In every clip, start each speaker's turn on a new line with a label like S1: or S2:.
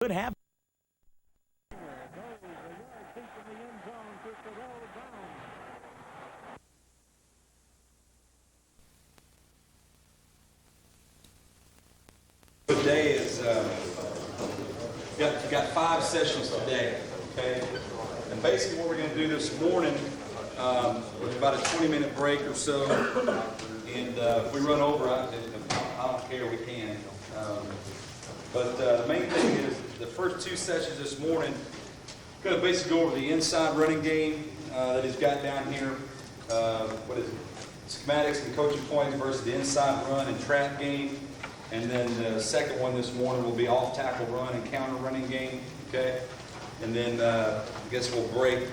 S1: but Havoc.
S2: Today is you got 5 sessions today, okay? And basically what we're going to do this morning, with about a 20-minute break or so, and if we run over, I don't care, we can. But the main thing is the first 2 sessions this morning, going to basically go over the inside running game that he's got down here. What is it? Schematics and coaching points versus the inside run and trap game. And then the second one this morning will be off tackle run and counter running game, okay? And then I guess we'll break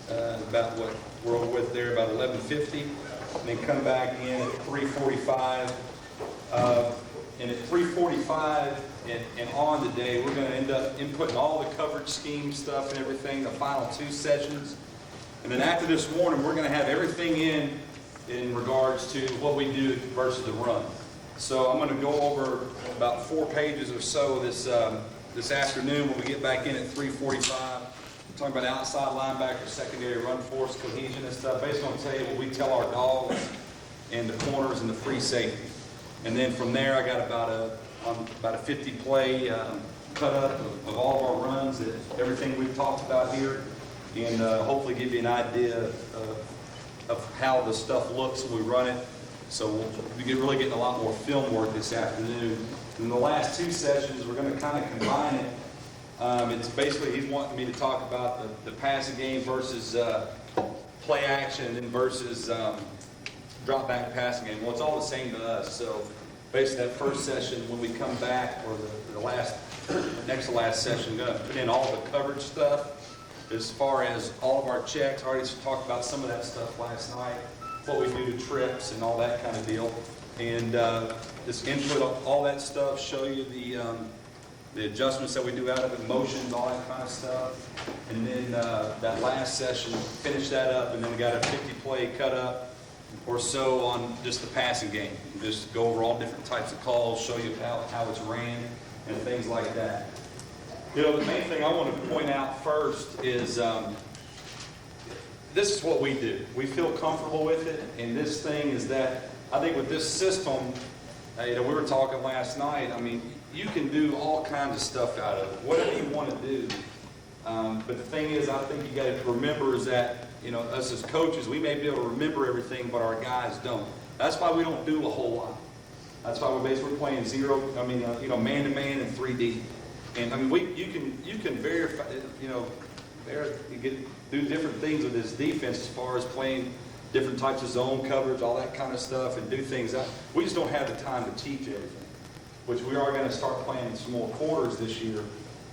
S2: about what we're over with there, about 11:50, and then come back in at 3:45. And at 3:45 and on today, we're going to end up inputting all the coverage scheme stuff and everything, the final 2 sessions. And then after this morning, we're going to have everything in regards to what we do versus the run. So I'm going to go over about 4 pages or so this afternoon when we get back in at 3:45. We're talking about outside linebacker, secondary run force, cohesion and stuff. Basically, I'm going to tell you what we tell our dogs and the corners and the free safety. And then from there, I got about a 50 play cut up of all of our runs, everything we've talked about here, and hopefully give you an idea of how the stuff looks when we run it. So we're really getting a lot more film work this afternoon. In the last 2 sessions, we're going to kind of combine it. It's basically he's wanting me to talk about the passing game versus play action and then versus drop back passing game. Well, it's all the same to us. So basically that first session when we come back, or the next to last session, we're going to put in all the coverage stuff as far as all of our checks. I already talked about some of that stuff last night. What we do to trips and all that kind of deal, and just input all that stuff, show you the adjustments that we do out of it, motions, all that kind of stuff, and then that last session, finish that up, and then we got a 50 play cut up or so on just the passing game. Just go over all different types of calls, show you how it's ran and things like that. You know, the main thing I want to point out first is this is what we do. We feel comfortable with it, and this thing is that I think with this system, we were talking last night, I mean, you can do all kinds of stuff out of it, whatever you want to do. But the thing is, I think you got to remember is that, us as coaches, we may be able to remember everything, but our guys don't. That's why we don't do a whole lot. That's why we're basically playing man-to-man and 3D. And I mean, you can verify, do different things with this defense as far as playing different types of zone coverage, all that kind of stuff, and do things. We just don't have the time to teach everything, which we are going to start playing some more quarters this year.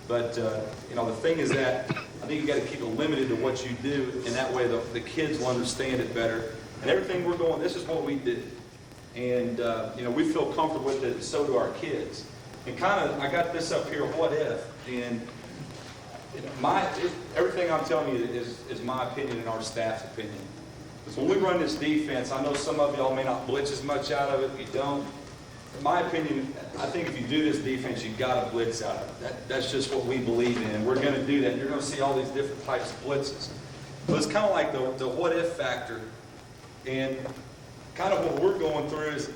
S2: But, the thing is that I think you got to keep it limited to what you do, and that way the kids will understand it better. And everything we're going, this is what we do. And, we feel comfortable with it, and so do our kids. And I got this up here, what if, and everything I'm telling you is my opinion and our staff's opinion. Because when we run this defense, I know some of y'all may not blitz as much out of it. You don't. In my opinion, I think if you do this defense, you've got to blitz out of it. That's just what we believe in. And we're going to do that. You're going to see all these different types of blitzes. But it's kind of like the what if factor. And kind of what we're going through is,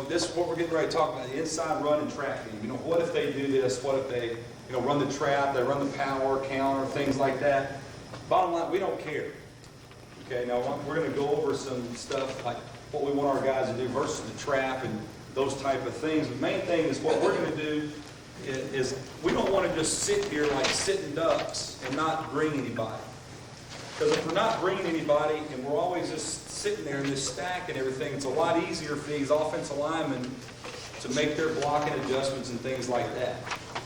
S2: this is what we're getting ready to talk about, the inside run and trap game. What if they do this? What if they run the trap, they run the power, counter, things like that. Bottom line, we don't care. Okay, now we're going to go over some stuff like what we want our guys to do versus the trap and those type of things. The main thing is what we're going to do is we don't want to just sit here like sitting ducks and not bring anybody. Because if we're not bringing anybody and we're always just sitting there in this stack and everything, it's a lot easier for these offensive linemen to make their blocking adjustments and things like that.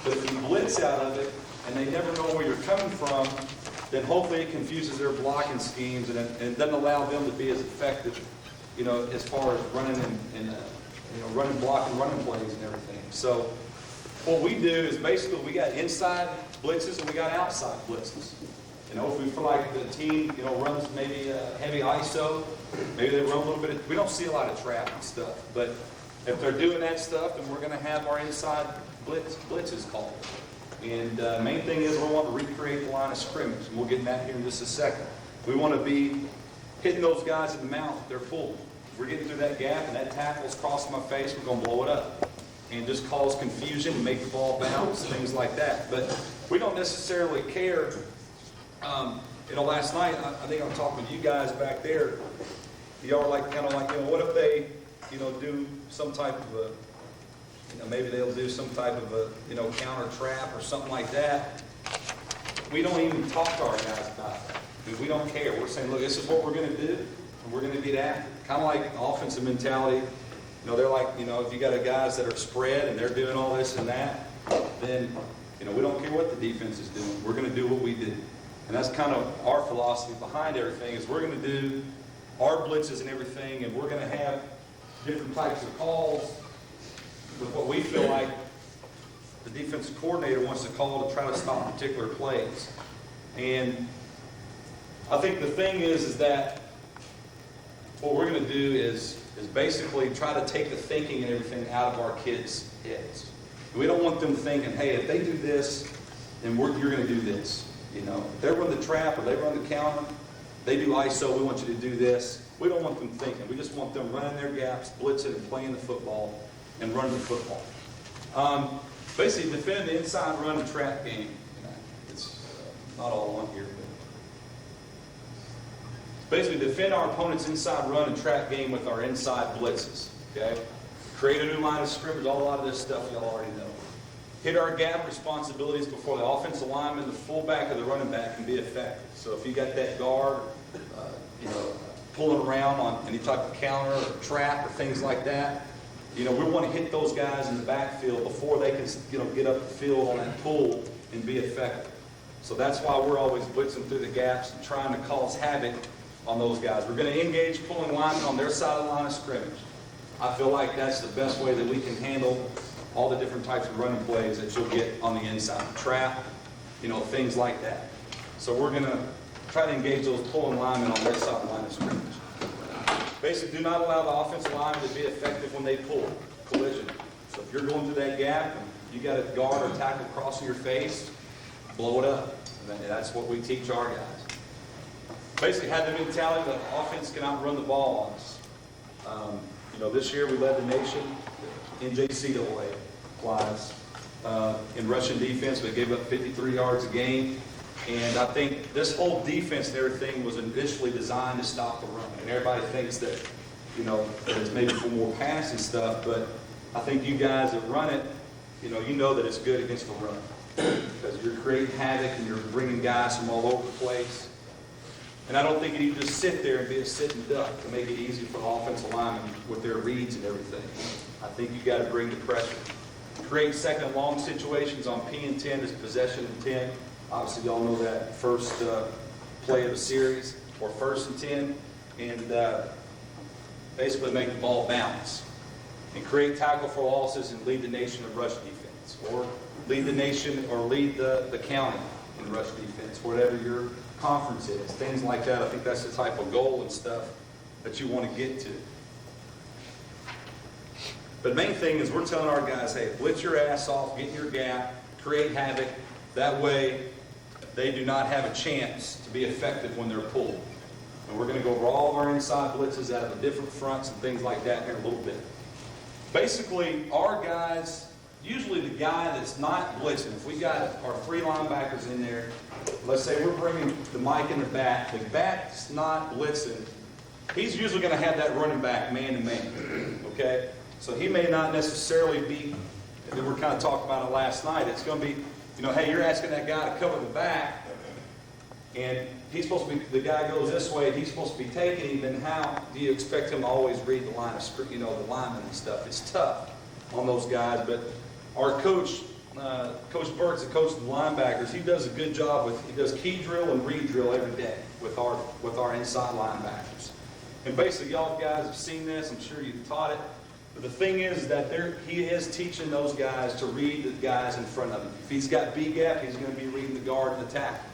S2: But if you blitz out of it and they never know where you're coming from, then hopefully it confuses their blocking schemes and it doesn't allow them to be as effective, as far as running and running block and running plays and everything. So what we do is basically we got inside blitzes and we got outside blitzes. If we feel like the team, runs maybe a heavy ISO, maybe they run a little bit we don't see a lot of trap and stuff, but if they're doing that stuff, then we're going to have our inside blitzes called. And main thing is we want to recreate the line of scrimmage, and we'll get in that here in just a second. We want to be hitting those guys in the mouth if they're pulling. If we're getting through that gap and that tackle's crossing my face, we're going to blow it up and just cause confusion and make the ball bounce, things like that. But we don't necessarily care. Last night, I think I'm talking to you guys back there. Y'all are like, kind of like, what if they, do some type of a, maybe they'll do some type of a, counter trap or something like that. We don't even talk to our guys about that. We don't care. We're saying, look, this is what we're going to do, and we're going to get after it. Kind of like offensive mentality. They're like, if you got guys that are spread and they're doing all this and that, then, we don't care what the defense is doing. We're going to do what we do. And that's kind of our philosophy behind everything, is we're going to do our blitzes and everything, and we're going to have different types of calls with what we feel like the defensive coordinator wants to call to try to stop particular plays. And I think the thing is that what we're going to do is basically try to take the thinking and everything out of our kids' heads. We don't want them thinking, hey, if they do this, then you're going to do this. If they run the trap or they run the counter, they do ISO, we want you to do this. We don't want them thinking. We just want them running their gaps, blitzing and playing the football and running the football. Basically, defend the inside run and trap game. It's not all on here, but basically defend our opponent's inside run and trap game with our inside blitzes. Okay? Create a new line of scrimmage. A lot of this stuff y'all already know. Hit our gap responsibilities before the offensive lineman, the fullback, or the running back can be effective. So if you got that guard, pulling around on any type of counter or trap or things like that, we want to hit those guys in the backfield before they can, get up the field on that pull and be effective. So that's why we're always blitzing through the gaps and trying to cause havoc on those guys. We're going to engage pulling linemen on their side of the line of scrimmage. I feel like that's the best way that we can handle all the different types of running plays that you'll get on the inside. Trap, things like that. So we're going to try to engage those pulling linemen on their side of the line of scrimmage. Basically, do not allow the offensive lineman to be effective when they pull. Collision. So if you're going through that gap and you got a guard or tackle crossing your face, blow it up. And that's what we teach our guys. Basically, have the mentality that offense cannot run the ball on us. This year we led the nation in NJCAA class in rushing defense. We gave up 53 yards a game. And I think this whole defense and everything was initially designed to stop the run. And everybody thinks that, that it's maybe for more passing stuff. But I think you guys that run it, you know that it's good against the run. Because you're creating havoc and you're bringing guys from all over the place. And I don't think you can just sit there and be a sitting duck to make it easy for the offensive linemen with their reads and everything. I think you got to bring the pressure. Create second and long situations on P and 10 as possession and 10. Obviously, y'all know that first play of the series, or first and 10, and basically make the ball bounce. And create tackle for losses and lead the nation in rush defense, or lead the nation or lead the county in rush defense, whatever your conference is, things like that. I think that's the type of goal and stuff that you want to get to. But main thing is we're telling our guys, hey, blitz your ass off, get in your gap, create havoc. That way they do not have a chance to be effective when they're pulled. And we're going to go over all of our inside blitzes out of the different fronts and things like that here in a little bit. Basically, our guys, usually the guy that's not blitzing, if we got our three linebackers in there, let's say we're bringing the mic in the back's not blitzing, he's usually going to have that running back man-to-man, okay? So he may not necessarily be, and we were kind of talking about it last night, it's going to be, hey, you're asking that guy to cover the back, and he's supposed to be, the guy goes this way, and he's supposed to be taking him, then how do you expect him to always read the line of script, the linemen and stuff? It's tough on those guys, but our coach, Coach Burks, the coach of the linebackers, he does a good job he does key drill and read drill every day with our inside linebackers. And basically, y'all guys have seen this, I'm sure you've taught it, but the thing is that he is teaching those guys to read the guys in front of him. If he's got B gap, he's going to be reading the guard and the tackle.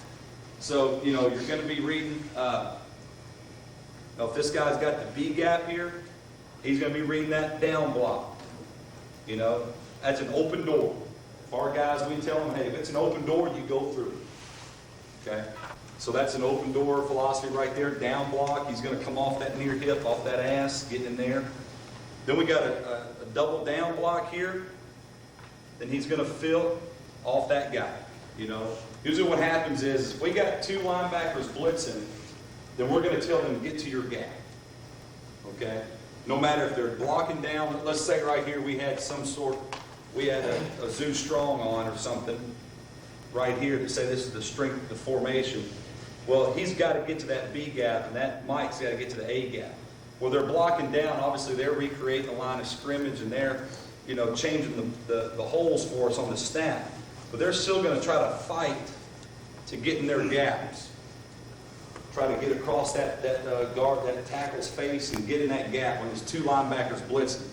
S2: So, you're going to be reading, if this guy's got the B gap here, he's going to be reading that down block. That's an open door. Our guys, we tell them, hey, if it's an open door, you go through it. Okay? So that's an open door philosophy right there. Down block, he's going to come off that near hip, off that ass, get in there. Then we got a double down block here. Then he's going to fill off that guy. You know, usually what happens is if we got two linebackers blitzing, then we're going to tell them get to your gap. Okay? No matter if they're blocking down. Let's say right here we had we had a zoo strong on or something right here to say this is the strength of the formation. Well, he's got to get to that B gap, and that Mike's got to get to the A gap. Well, they're blocking down. Obviously, they're recreating the line of scrimmage, and they're, you know, changing the holes for us on the snap. But they're still going to try to fight to get in their gaps. Try to get across that guard, that tackle's face, and get in that gap when there's two linebackers blitzing.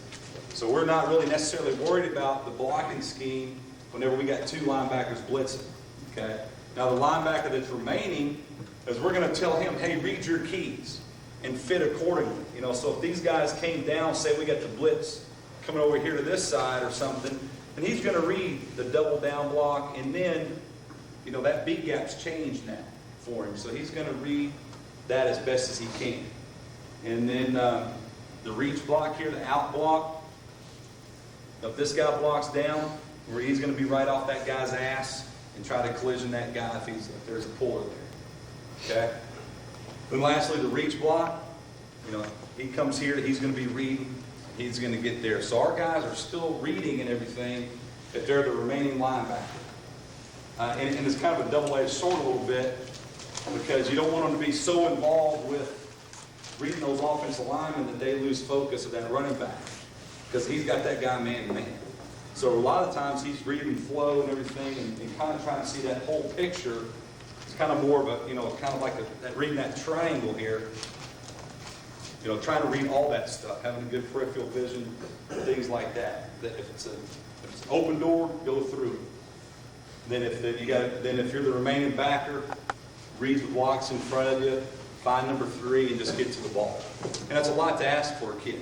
S2: So we're not really necessarily worried about the blocking scheme whenever we got two linebackers blitzing. Okay. Now the linebacker that's remaining is we're going to tell him, hey, read your keys and fit accordingly. You know, so if these guys came down, say we got the blitz coming over here to this side or something, and he's going to read the double down block, and then, you know, that B gap's changed now for him. So he's going to read that as best as he can. And then the reach block here, the out block, if this guy blocks down, where he's going to be right off that guy's ass and try to collision that guy if there's a puller there. Okay? Then lastly, the reach block. You know, he comes here, he's going to be reading, he's going to get there. So our guys are still reading and everything if they're the remaining linebacker. And it's kind of a double-edged sword a little bit because you don't want them to be so involved with reading those offensive linemen that they lose focus of that running back because he's got that guy man-to-man. So a lot of times he's reading flow and everything and kind of trying to see that whole picture. It's kind of more of a, you know, kind of like reading that triangle here. You know, trying to read all that stuff, having a good peripheral vision, things like that. If it's an open door, go through. Then if you're the remaining backer, read the blocks in front of you, find number 3, and just get to the ball. And that's a lot to ask for a kid,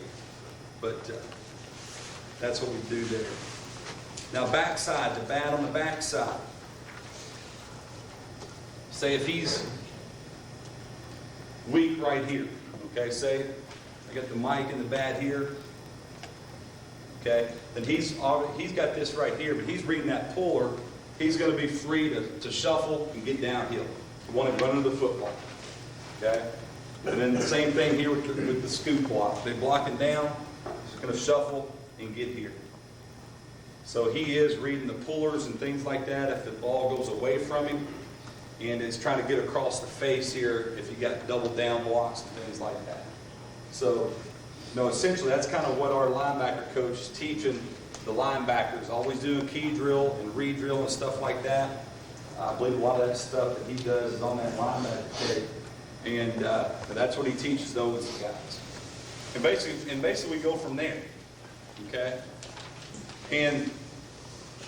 S2: but that's what we do there. Now backside, the bat on the backside. Say if he's weak right here, okay, say I got the mic and the bat here, okay, then he's got this right here, but he's reading that puller, he's going to be free to shuffle and get downhill. You want to run into the football, okay? And then the same thing here with the scoop block. They block it down, he's going to shuffle and get here. So he is reading the pullers and things like that if the ball goes away from him, and is trying to get across the face here if you got double down blocks and things like that. So, essentially that's kind of what our linebacker coach is teaching the linebackers. Always doing key drill and re-drill and stuff like that. I believe a lot of that stuff that he does is on that linebacker tape, and that's what he teaches those guys. And basically we go from there. Okay. And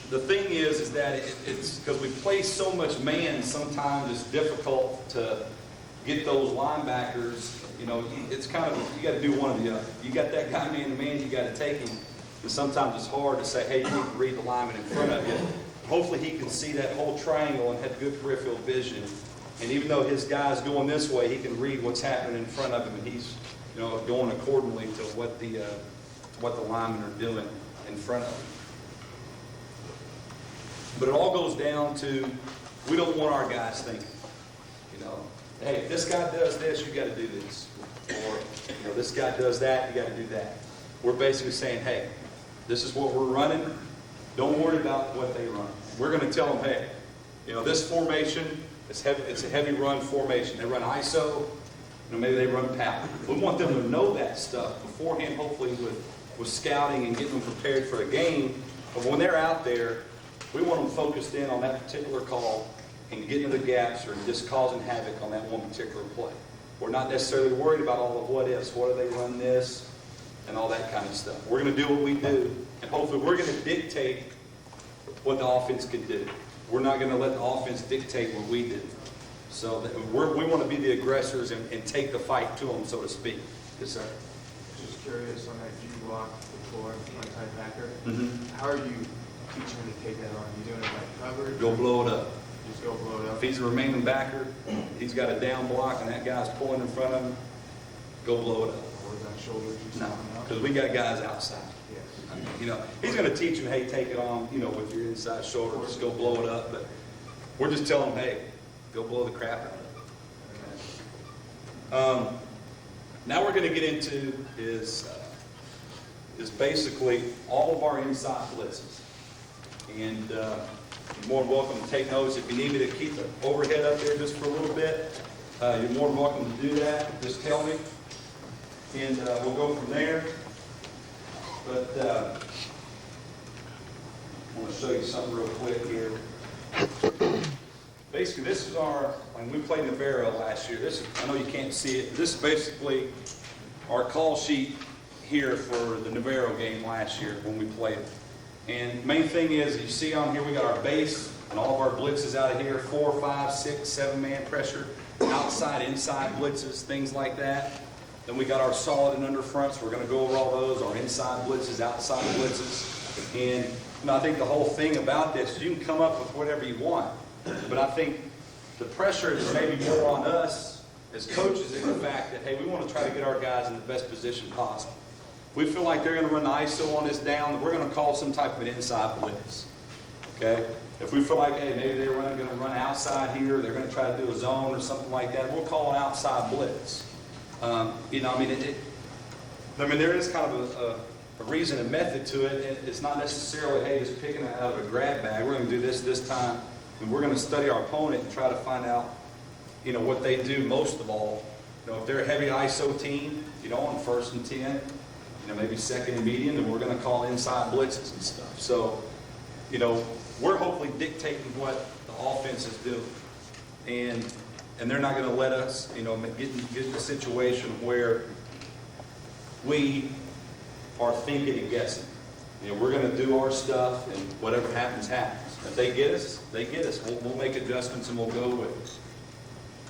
S2: the thing is that it's because we play so much man, sometimes it's difficult to get those linebackers. You know, it's kind of, you got to do one or the other. You got that guy man to man, you got to take him. And sometimes it's hard to say, hey, you need to read the lineman in front of you. Hopefully he can see that whole triangle and have good peripheral vision. And even though his guy's going this way, he can read what's happening in front of him, and he's, going accordingly to what the linemen are doing in front of him. But it all goes down to, we don't want our guys thinking, hey, if this guy does this, you got to do this. Or, this guy does that, you got to do that. We're basically saying, hey, this is what we're running. Don't worry about what they run. We're going to tell them, hey, this formation, it's a heavy run formation. They run ISO, maybe they run power. We want them to know that stuff beforehand, hopefully with scouting and getting them prepared for a game. But when they're out there, we want them focused in on that particular call and getting to the gaps or just causing havoc on that one particular play. We're not necessarily worried about all the what ifs. What do they run this? And all that kind of stuff. We're going to do what we do, and hopefully we're going to dictate what the offense can do. We're not going to let the offense dictate what we do. So we want to be the aggressors and take the fight to them, so to speak. Yes, sir.
S1: Just curious on that G block before one-type backer. How are you teaching him to take that on? You doing it like coverage?
S2: Go blow it up.
S1: Just go blow it up.
S2: If he's a remaining backer, he's got a down block and that guy's pulling in front of him, go blow it up.
S1: Or is that shoulders?
S2: No, because we got guys outside.
S1: Yes.
S2: I mean, you know, he's going to teach you, hey, take it on, you know, with your inside shoulder, just go blow it up. But we're just telling him, hey, go blow the crap out of it. Now we're going to get into is basically all of our inside blitzes. And you're more than welcome to take notes. If you need me to keep the overhead up there just for a little bit, you're more than welcome to do that. Just tell me. And we'll go from there. But I want to show you something real quick here. Basically, this is our, when we played Navarro last year, this, I know you can't see it, this is basically our call sheet here for the Navarro game last year when we played it. And main thing is, you see on here, we got our base and all of our blitzes out of here, 4, 5, 6, 7-man pressure, outside, inside blitzes, things like that. Then we got our solid and under fronts. We're going to go over all those, our inside blitzes, outside blitzes. And you know, I think the whole thing about this, you can come up with whatever you want. But I think the pressure is maybe more on us as coaches in the fact that, hey, we want to try to get our guys in the best position possible. If we feel like they're going to run the ISO on this down, we're going to call some type of an inside blitz. Okay? If we feel like, hey, maybe they're going to run outside here, they're going to try to do a zone or something like that, we'll call an outside blitz. You know, I mean, there is kind of a reason and method to it. It's not necessarily, hey, just picking it out of a grab bag. We're going to do this time, and we're going to study our opponent and try to find out, you know, what they do most of all. You know, if they're a heavy ISO team, you know, on 1st and 10, you know, maybe 2nd and medium, then we're going to call inside blitzes and stuff. So, you know, we're hopefully dictating what the offense is doing. And they're not going to let us, you know, get in a situation where we are thinking and guessing. You know, we're going to do our stuff, and whatever happens, happens. If they get us, they get us. We'll make adjustments, and we'll go with it.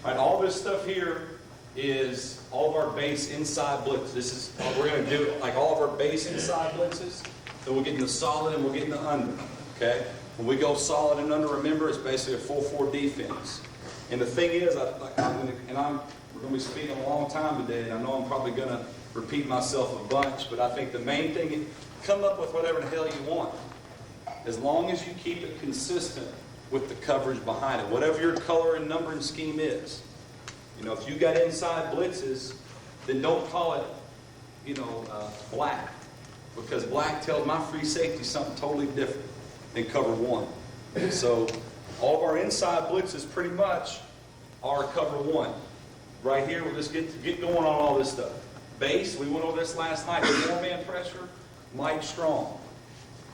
S2: All right, all this stuff here is all of our base inside blitz. This is we're going to do, like all of our base inside blitzes. Then we'll get in the solid, and we'll get in the under. Okay? When we go solid and under, remember, it's basically a 4-4 defense. And the thing is, we're going to be speaking a long time today, and I know I'm probably going to repeat myself a bunch, but I think the main thing is come up with whatever the hell you want. As long as you keep it consistent with the coverage behind it, whatever your color and numbering scheme is. You know, if you got inside blitzes, then don't call it, you know, black, because black tells my free safety something totally different than cover 1. So all of our inside blitzes pretty much are cover 1. Right here, we'll just get going on all this stuff. Base, we went over this last night. 4-man pressure, Mike Strong.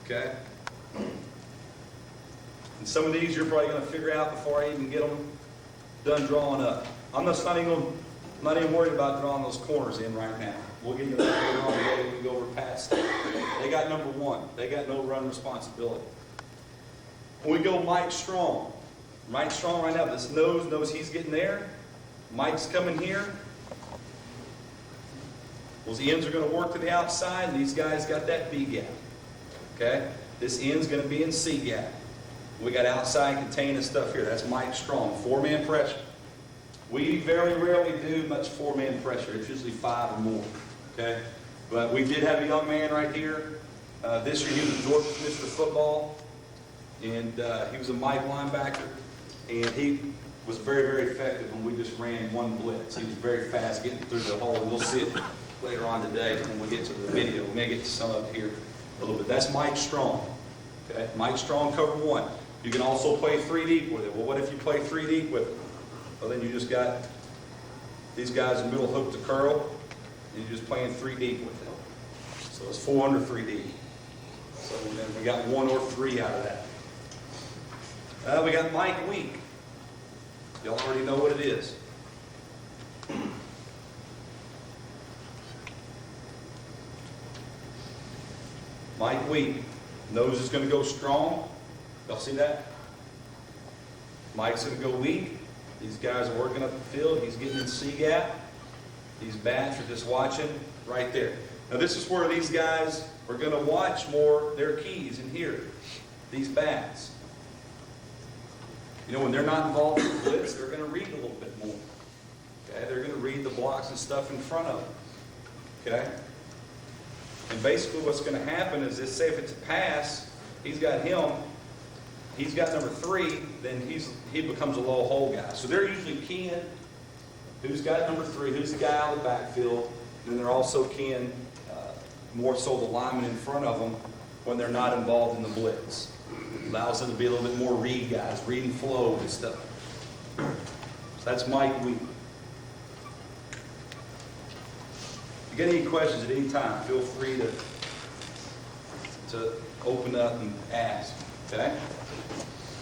S2: Okay? And some of these you're probably going to figure out before I even get them done drawing up. I'm not even worried about drawing those corners in right now. We'll get into that later on today. We can go over past that. They got number 1. They got no run responsibility. When we go Mike Strong. Mike Strong right now, this nose knows he's getting there. Mike's coming here. Those ends are going to work to the outside, and these guys got that B gap. Okay? This end's going to be in C gap. We got outside contain and stuff here. That's Mike Strong. 4-man pressure. We very rarely do much 4-man pressure. It's usually 5 or more. Okay? But we did have a young man right here. This year he was Georgia Mr. Football. And he was a Mike linebacker. And he was very, very effective when we just ran one blitz. He was very fast getting through the hole. And we'll see it later on today when we get to the video. We may get to some of it here a little bit. That's Mike Strong. Okay? Mike Strong, cover 1. You can also play 3 deep with it. Well, what if you play 3 deep with it? Well, then you just got these guys in the middle hook to curl, and you're just playing 3 deep with them. So it's 4 under 3 deep. So then we got 1 or 3 out of that. We got Mike Weak. Y'all already know what it is. Mike Weak. Nose is going to go strong. Y'all see that? Mike's going to go weak. These guys are working up the field. He's getting in C gap. These bats are just watching right there. Now this is where these guys are going to watch more their keys in here. these bats. You know, when they're not involved in the blitz, they're going to read a little bit more. Okay, they're going to read the blocks and stuff in front of them. Okay, and basically what's going to happen is, say if it's a pass, he's got him. He's got number 3, then he becomes a low hole guy. So they're usually keying who's got number 3, who's the guy out of the backfield. And they're also keying more so the lineman in front of them when they're not involved in the blitz. Allows them to be a little bit more read guys, reading flow and stuff. So that's Mike Wheat. If you get any questions at any time, feel free to open up and ask. Okay?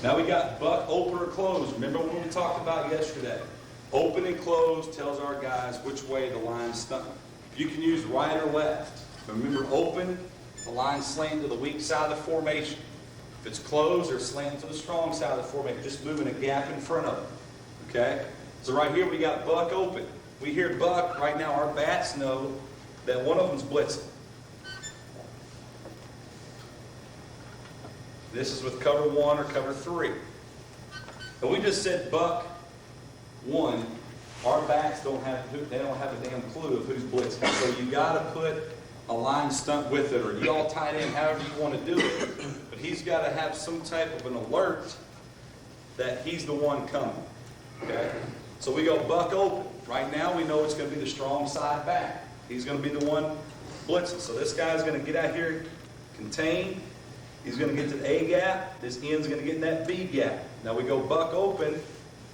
S2: Now we got buck, open or close. Remember what we talked about yesterday? Open and close tells our guys which way the line's stunt. You can use right or left. But remember, open, the line's slanting to the weak side of the formation. If it's closed, they're slanting to the strong side of the formation, just moving a gap in front of them. Okay? So right here we got buck open. We hear buck, right now our bats know that one of them's blitzing. This is with cover 1 or cover 3. But we just said buck 1. Our bats don't have a damn clue of who's blitzing. So you got to put a line stunt with it, or you all tied in however you want to do it. But he's got to have some type of an alert that he's the one coming. Okay? So we go buck open. Right now we know it's going to be the strong side back. He's going to be the one blitzing. So this guy's going to get out here, contain. He's going to get to the A gap. This end's going to get in that B gap. Now we go buck open.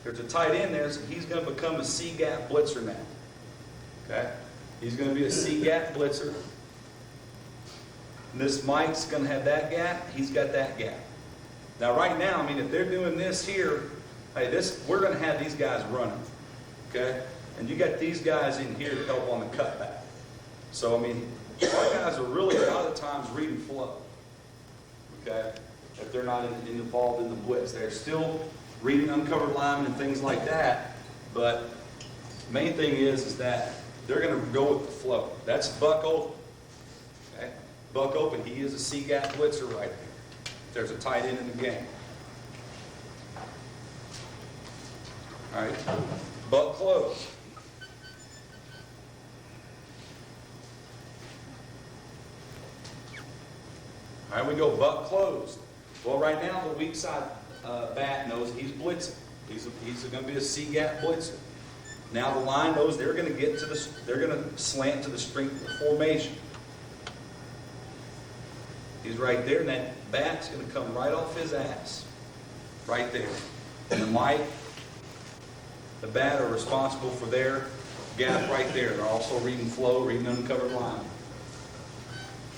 S2: There's a tight end there, so he's going to become a C gap blitzer now. Okay? He's going to be a C gap blitzer. And this Mike's going to have that gap. He's got that gap. Now right now, I mean, if they're doing this here, hey, we're going to have these guys running. Okay? And you got these guys in here to help on the cutback. So I mean, our guys are really a lot of times reading flow. Okay? If they're not involved in the blitz, they're still reading uncovered linemen and things like that. But the main thing is that they're going to go with the flow. That's buck open. Okay? Buck open. He is a C gap blitzer right there. There's a tight end in the game. All right. Buck close. All right, we go buck closed. Well, right now the weak side bat knows he's blitzing. He's going to be a C gap blitzer. Now the line knows they're going to they're going to slant to the strength of the formation. He's right there, and that bat's going to come right off his ass, right there. And the bat are responsible for their gap right there. They're also reading flow, reading uncovered line.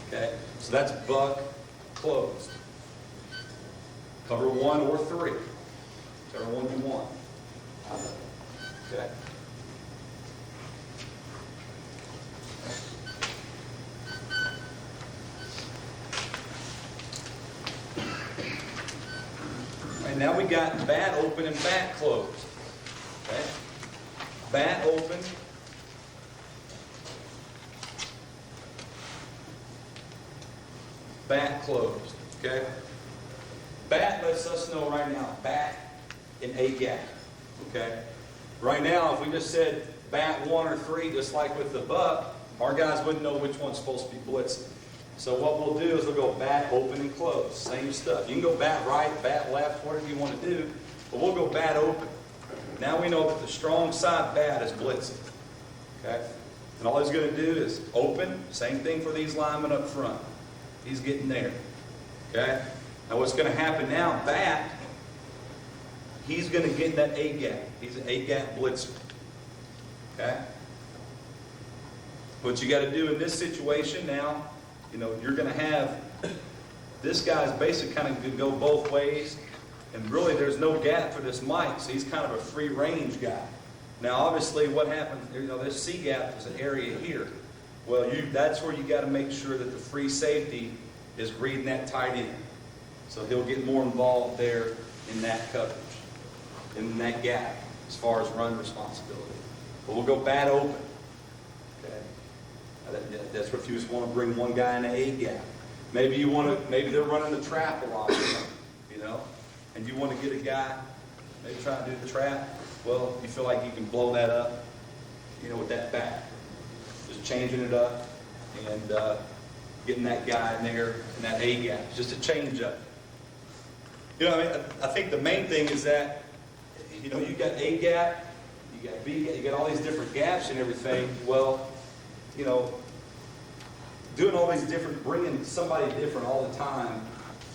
S2: Okay, so that's buck closed. Cover 1 or 3. Whichever one you want. Okay. And now we got bat open and bat closed. Okay. Bat open. Bat closed. Okay. Bat lets us know right now, bat in A gap. Okay. Right now, if we just said bat 1 or 3, just like with the buck, our guys wouldn't know which one's supposed to be blitzing. So what we'll do is we'll go bat open and close. Same stuff. You can go bat right, bat left, whatever you want to do, but we'll go bat open. Now we know that the strong side bat is blitzing. Okay? And all he's going to do is open. Same thing for these linemen up front. He's getting there. Okay? Now what's going to happen now, bat, he's going to get in that A gap. He's an A gap blitzer. Okay? What you got to do in this situation now, you know, you're going to have this guy's basically kind of going to go both ways. And really there's no gap for this Mike, so he's kind of a free range guy. Now obviously what happens, you know, this C gap is an area here. Well, that's where you got to make sure that the free safety is reading that tight end. So he'll get more involved there in that coverage, in that gap, as far as run responsibility. But we'll go bat open. Okay. That's what if you just want to bring one guy in the A gap. Maybe they're running the trap a lot. you know, and you want to get a guy, maybe trying to do the trap, well, you feel like you can blow that up, you know, with that back. Just changing it up and getting that guy in there in that A gap, just a change up. You know, I think the main thing is that, you know, you got A gap, you got B gap, you got all these different gaps and everything. Well, you know, doing all these different, bringing somebody different all the time,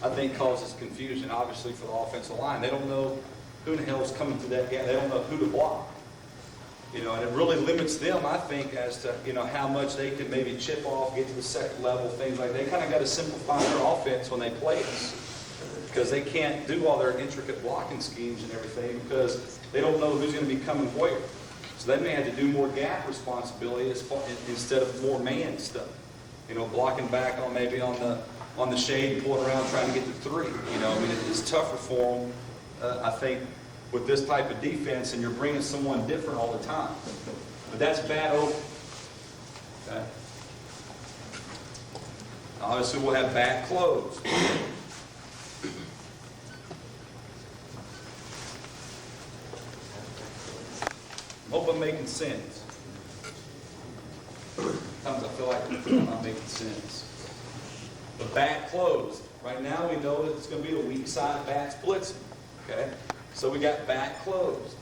S2: I think causes confusion, obviously, for the offensive line. They don't know who in the hell is coming through that gap. They don't know who to block. You know, and it really limits them, I think, as to, you know, how much they can maybe chip off, get to the second level, things like that. They kind of got to simplify their offense when they play us, because they can't do all their intricate blocking schemes and everything because they don't know who's going to be coming where. So they may have to do more gap responsibility instead of more man stuff. You know, blocking back on maybe on the shade, pulling around, trying to get to three. You know, I mean, it's tougher for them, I think, with this type of defense, and you're bringing someone different all the time. But that's bad open. Okay? Obviously, we'll have back closed. Hope I'm making sense. Sometimes I feel like I'm not making sense. The back closed. Right now we know that it's going to be a weak side backs blitzing. Okay? So we got back closed.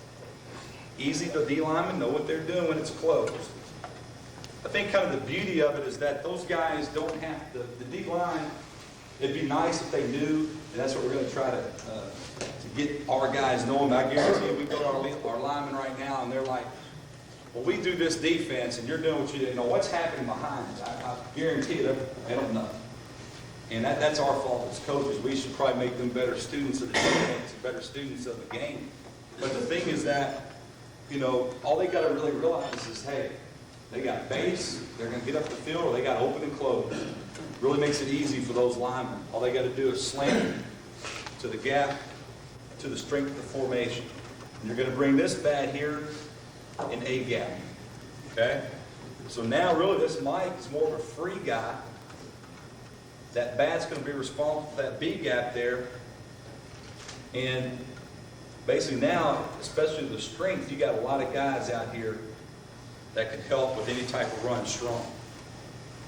S2: Easy, the D linemen know what they're doing when it's closed. I think kind of the beauty of it is that those guys don't have, the D line, it'd be nice if they knew, and that's what we're going to try to get our guys knowing. I guarantee you, we go to our linemen right now, and they're like, well, we do this defense, and you're doing what you know, what's happening behind us? I guarantee you, they don't know. And that's our fault as coaches. We should probably make them better students of the defense, better students of the game. But the thing is that, you know, all they got to really realize is, hey, they got base, they're going to get up the field, or they got open and close. Really makes it easy for those linemen. All they got to do is slant to the gap, to the strength of the formation. And you're going to bring this bat here in A gap. Okay? So now really this Mike is more of a free guy. That bat's going to be responsible for that B gap there. And basically now, especially the strength, you got a lot of guys out here that can help with any type of run strong.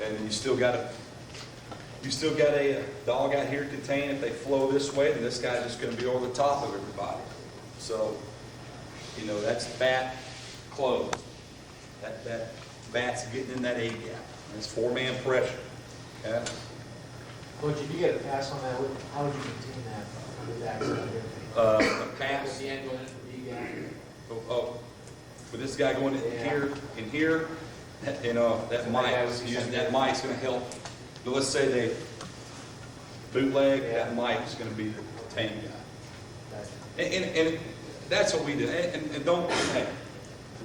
S2: And you still got a dog out here contained. If they flow this way, then this guy's just going to be over the top of everybody. So, you know, that's bat closed. That bat's getting in that A gap. That's four-man pressure. Okay?
S3: Coach, if you get a pass on that, how would you contain that on the backside there?
S2: A pass.
S3: At the end going in for B gap.
S2: With this guy going in here, you know, that mic's going to help. But let's say they bootleg, that mic's going to be the contain guy. And that's what we do. And don't, hey,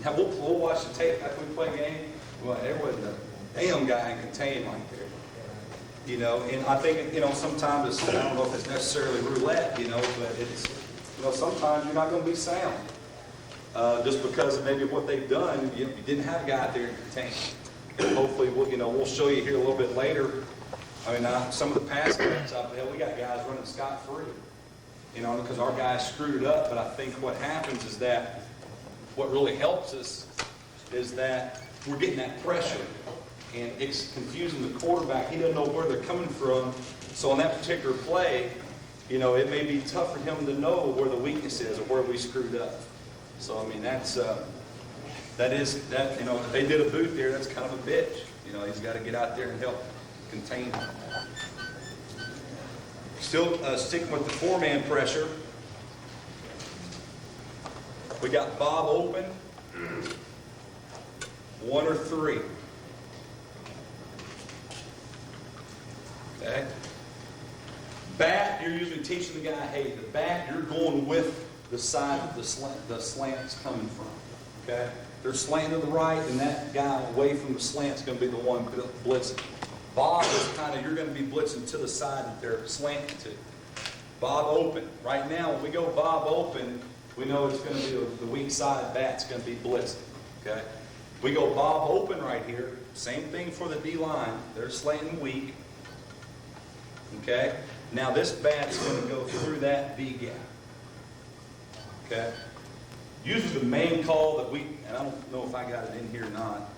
S2: we'll watch the tape after we play a game. Well, there wasn't a damn guy in contain like there. You know, and I think, you know, sometimes it's, I don't know if it's necessarily roulette, you know, but it's, you know, sometimes you're not going to be sound. Just because of maybe what they've done, you didn't have a guy out there in contain. And hopefully, we'll show you here a little bit later. I mean, some of the pass games out there, we got guys running scot-free, you know, because our guys screwed it up. But I think what happens is that what really helps us is that we're getting that pressure, and it's confusing the quarterback. He doesn't know where they're coming from. So on that particular play, you know, it may be tough for him to know where the weakness is or where we screwed up. So I mean, that is, you know, if they did a boot there, that's kind of a bitch. You know, he's got to get out there and help contain him. Still sticking with the four-man pressure. We got Bob open, 1 or 3. Okay. Bat, you're usually teaching the guy, hey, the bat, you're going with the side of the slant's coming from. Okay. They're slanting to the right, and that guy away from the slant's going to be the one blitzing. Bob is kind of, you're going to be blitzing to the side that they're slanting to. Bob open. Right now, when we go Bob open, we know it's going to be the weak side bat's going to be blitzing. Okay? We go Bob open right here. Same thing for the D line. They're slanting weak. Okay? Now this bat's going to go through that B gap. Okay? Usually the main call that and I don't know if I got it in here or not,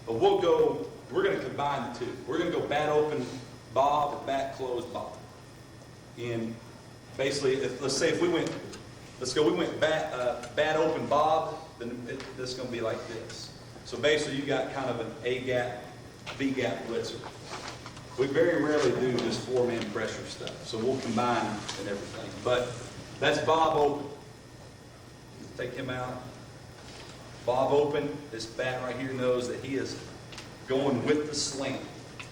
S2: but we're going to combine the two. We're going to go bat open bob or bat closed bob. And basically, let's say if we went bat open bob, then this is going to be like this. So basically you got kind of an A gap, B gap blitzer. We very rarely do this four-man pressure stuff, so we'll combine and everything. But that's bob open. Take him out. Bob open. This bat right here knows that he is going with the slant.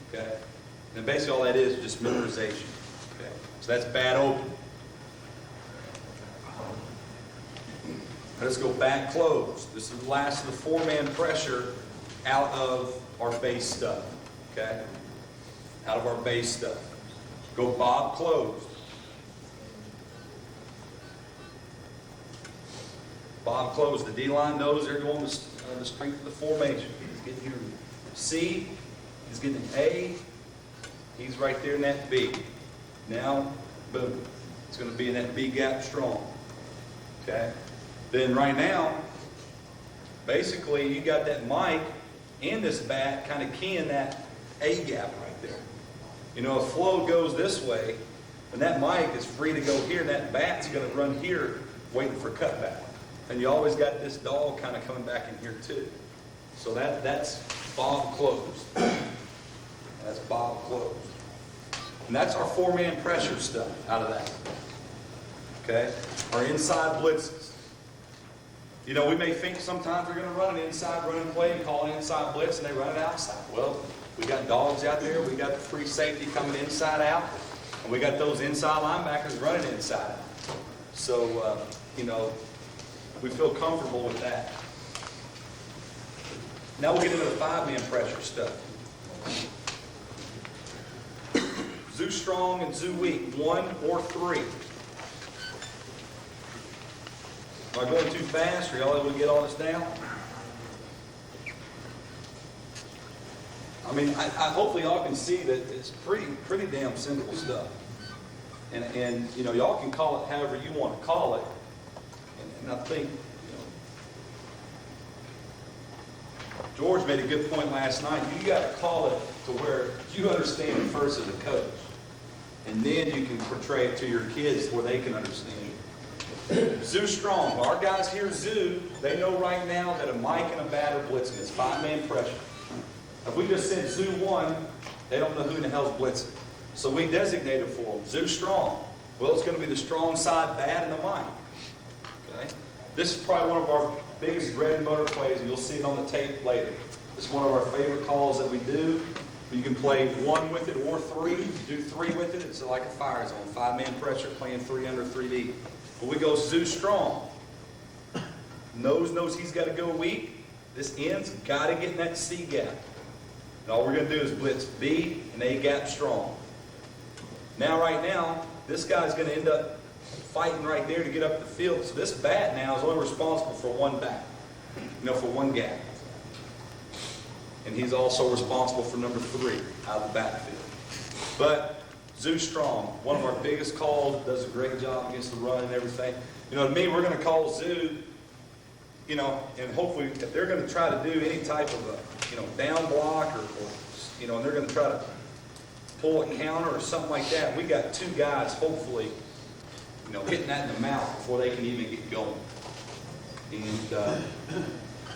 S2: Okay? And basically all that is just memorization. Okay? So that's bat open. Let's go back closed. This is the last of the four-man pressure out of our base stuff. Okay? Out of our base stuff. Go bob closed. Bob closed. The D-line knows they're going the strength of the formation. He's getting here C. He's getting an A. He's right there in that B. Now, boom. It's going to be in that B gap strong. Okay? Then right now, basically you got that mic and this bat kind of keying that A gap right there. You know, if flow goes this way, then that mic is free to go here, and that bat's going to run here waiting for cutback. And you always got this dog kind of coming back in here too. So that's bob closed. That's bob closed. And that's our four-man pressure stuff out of that. Okay? Our inside blitzes. You know, we may think sometimes we're going to run an inside running play and call an inside blitz, and they run it outside. Well, we got dogs out there. We got the free safety coming inside out. And we got those inside linebackers running inside out. So, you know, we feel comfortable with that. Now we'll get into the five-man pressure stuff. Zoo strong and zoo weak, 1 or 3. Am I going too fast? Are y'all able to get all this down? I mean, I hopefully y'all can see that it's pretty damn simple stuff. And you know, y'all can call it however you want to call it. And I think, you know, George made a good point last night. You got to call it to where you understand it first as a coach. And then you can portray it to your kids where they can understand it. Zoo strong. Our guys here, Zoo, they know right now that a mic and a bat are blitzing. It's five-man pressure. If we just said Zoo 1, they don't know who in the hell's blitzing. So we designated for them. Zoo strong. Well, it's going to be the strong side bat and the mic. Okay? This is probably one of our biggest bread and butter plays, and you'll see it on the tape later. It's one of our favorite calls that we do. You can play 1 with it or 3. You do 3 with it, it's like a fire zone. Five-man pressure, playing 3 under 3D. But we go Zoo strong. Knows he's got to go weak. This end's got to get in that C gap. And all we're going to do is blitz B and A gap strong. Now, right now, this guy's going to end up fighting right there to get up the field. So this bat now is only responsible for one bat, you know, for one gap. And he's also responsible for number 3 out of the backfield. But Zoo strong, one of our biggest calls, does a great job against the run and everything. You know, to me, we're going to call Zoo, you know, and hopefully if they're going to try to do any type of a, you know, down block or you know, and they're going to try to pull a counter or something like that, we got 2 guys, hopefully, you know, hitting that in the mouth before they can even get going. And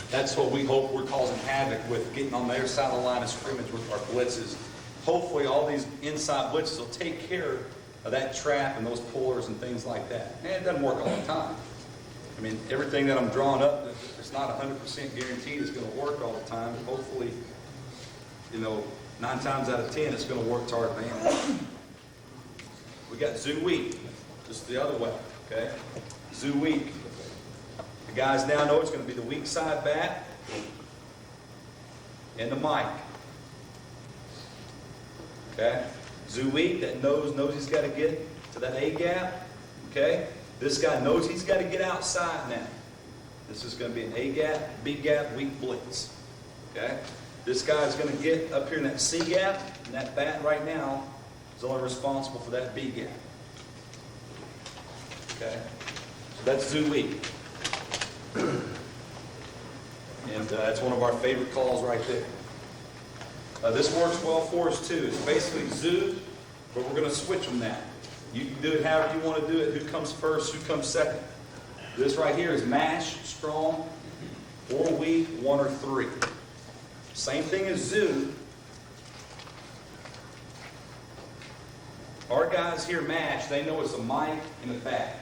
S2: that's what we hope we're causing havoc with, getting on their side of the line of scrimmage with our blitzes. Hopefully all these inside blitzes will take care of that trap and those pullers and things like that. And it doesn't work all the time. I mean, everything that I'm drawing up, it's not 100% guaranteed it's going to work all the time. But hopefully, you know, 9 times out of 10, it's going to work to our advantage. We got Zoo weak, just the other way, okay? Zoo weak. The guys now know it's going to be the weak side bat and the mic. Okay? Zoo weak, that knows he's got to get to that A gap. Okay? This guy knows he's got to get outside now. This is going to be an A gap, B gap, weak blitz. Okay? This guy's going to get up here in that C gap, and that bat right now is only responsible for that B gap. Okay? So that's zoo week. And that's one of our favorite calls right there. This works well for us too. It's basically zoo, but we're going to switch them now. You can do it however you want to do it. Who comes first, who comes second. This right here is mash, strong, or weak, 1 or 3. Same thing as zoo. Our guys here mash, they know it's a mic and a back.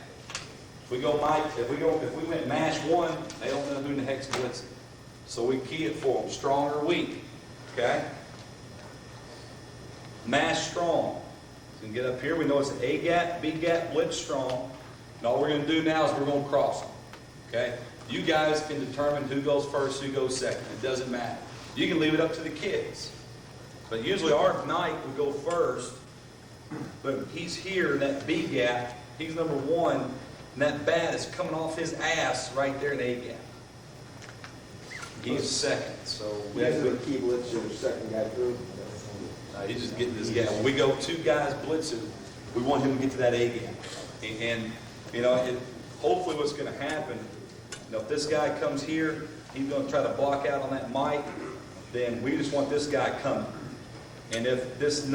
S2: If we went mash 1, they don't know who in the heck's blitzing. So we key it for them, strong or weak. Okay? Mash strong. So you can get up here, we know it's an A gap, B gap, blitz strong. And all we're going to do now is we're going to cross them. Okay? You guys can determine who goes first, who goes second. It doesn't matter. You can leave it up to the kids. But usually our knight would go first, but he's here in that B gap. He's number 1, and that bat is coming off his ass right there in A gap. He's second, so we have to
S4: key blitz your second guy through.
S2: he's just getting this gap. When we go 2 guys blitzing, we want him to get to that A gap. And you know, hopefully what's going to happen, you know, if this guy comes here, he's going to try to block out on that mic, then we just want this guy coming. And if this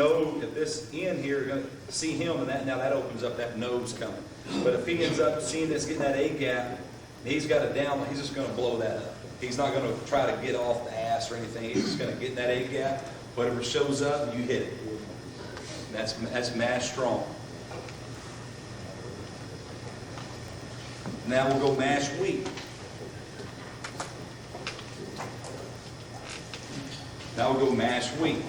S2: end here, going to see him, and now that opens up that nose coming. But if he ends up seeing this, getting that A gap, and he's got a down, he's just going to blow that up. He's not going to try to get off the ass or anything. He's just going to get in that A gap. Whatever shows up, you hit it. That's mash strong. Now we'll go mash weak. Now we'll go mash weak.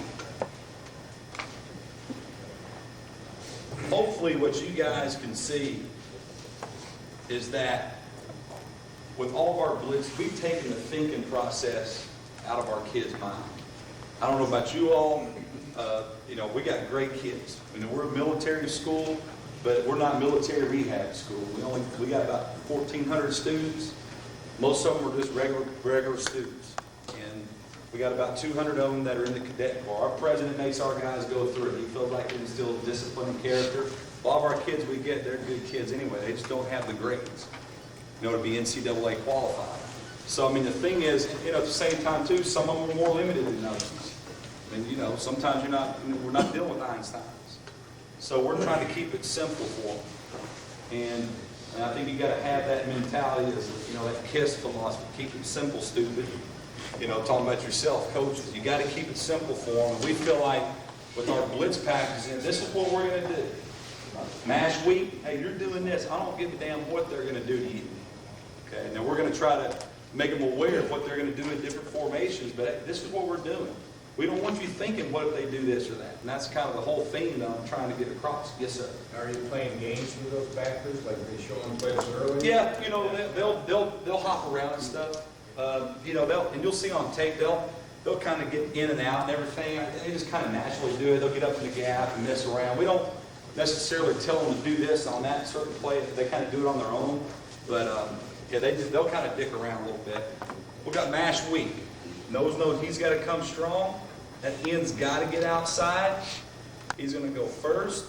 S2: Hopefully what you guys can see is that with all of our blitz, we've taken the thinking process out of our kids' mind. I don't know about you all, you know, we got great kids. You know, we're a military school, but we're not military rehab school. We got about 1,400 students. Most of them are just regular students. And we got about 200 of them that are in the cadet corps. Our president makes our guys go through it. He feels like they instill discipline and character. A lot of our kids we get, they're good kids anyway. They just don't have the grades, you know, to be NCAA qualified. So, I mean, the thing is, you know, at the same time, too, some of them are more limited than others. I mean, you know, sometimes we're not dealing with Einsteins. So we're trying to keep it simple for them. And I think you got to have that mentality, as you know, that KISS philosophy, keep it simple, stupid. You know, talking about yourself, coaches, you got to keep it simple for them. And we feel like with our blitz packages, this is what we're going to do. Mash week, hey, you're doing this. I don't give a damn what they're going to do to you. Okay, now we're going to try to make them aware of what they're going to do in different formations, but this is what we're doing. We don't want you thinking, what if they do this or that? And that's kind of the whole theme that I'm trying to get across. Yes, sir.
S4: Are you playing games with those backers like they show on players earlier?
S2: Yeah, you know, they'll hop around and stuff. You know, and you'll see on tape, they'll kind of get in and out and everything. They just kind of naturally do it. They'll get up in the gap and mess around. We don't necessarily tell them to do this on that certain play. They kind of do it on their own. But yeah, they'll kind of dick around a little bit. We've got mash weak. Nose, he's got to come strong. That end's got to get outside. He's going to go first.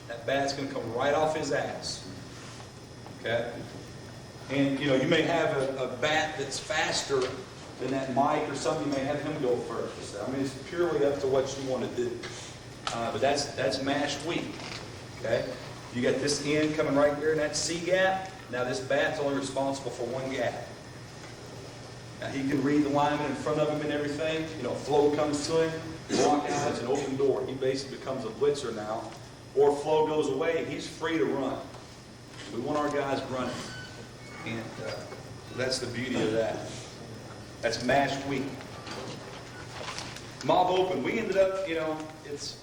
S2: That bat's going to come right off his ass. Okay? And, you know, you may have a bat that's faster than that mic or something. You may have him go first. I mean, it's purely up to what you want to do. But that's mash weak. Okay? You got this end coming right there in that C gap. Now this bat's only responsible for one gap. Now he can read the lineman in front of him and everything. You know, flow comes to him, block out, it's an open door. He basically becomes a blitzer now. Or flow goes away, he's free to run. We want our guys running. And that's the beauty of that. That's mash weak. Mob open, we ended up, you know, it's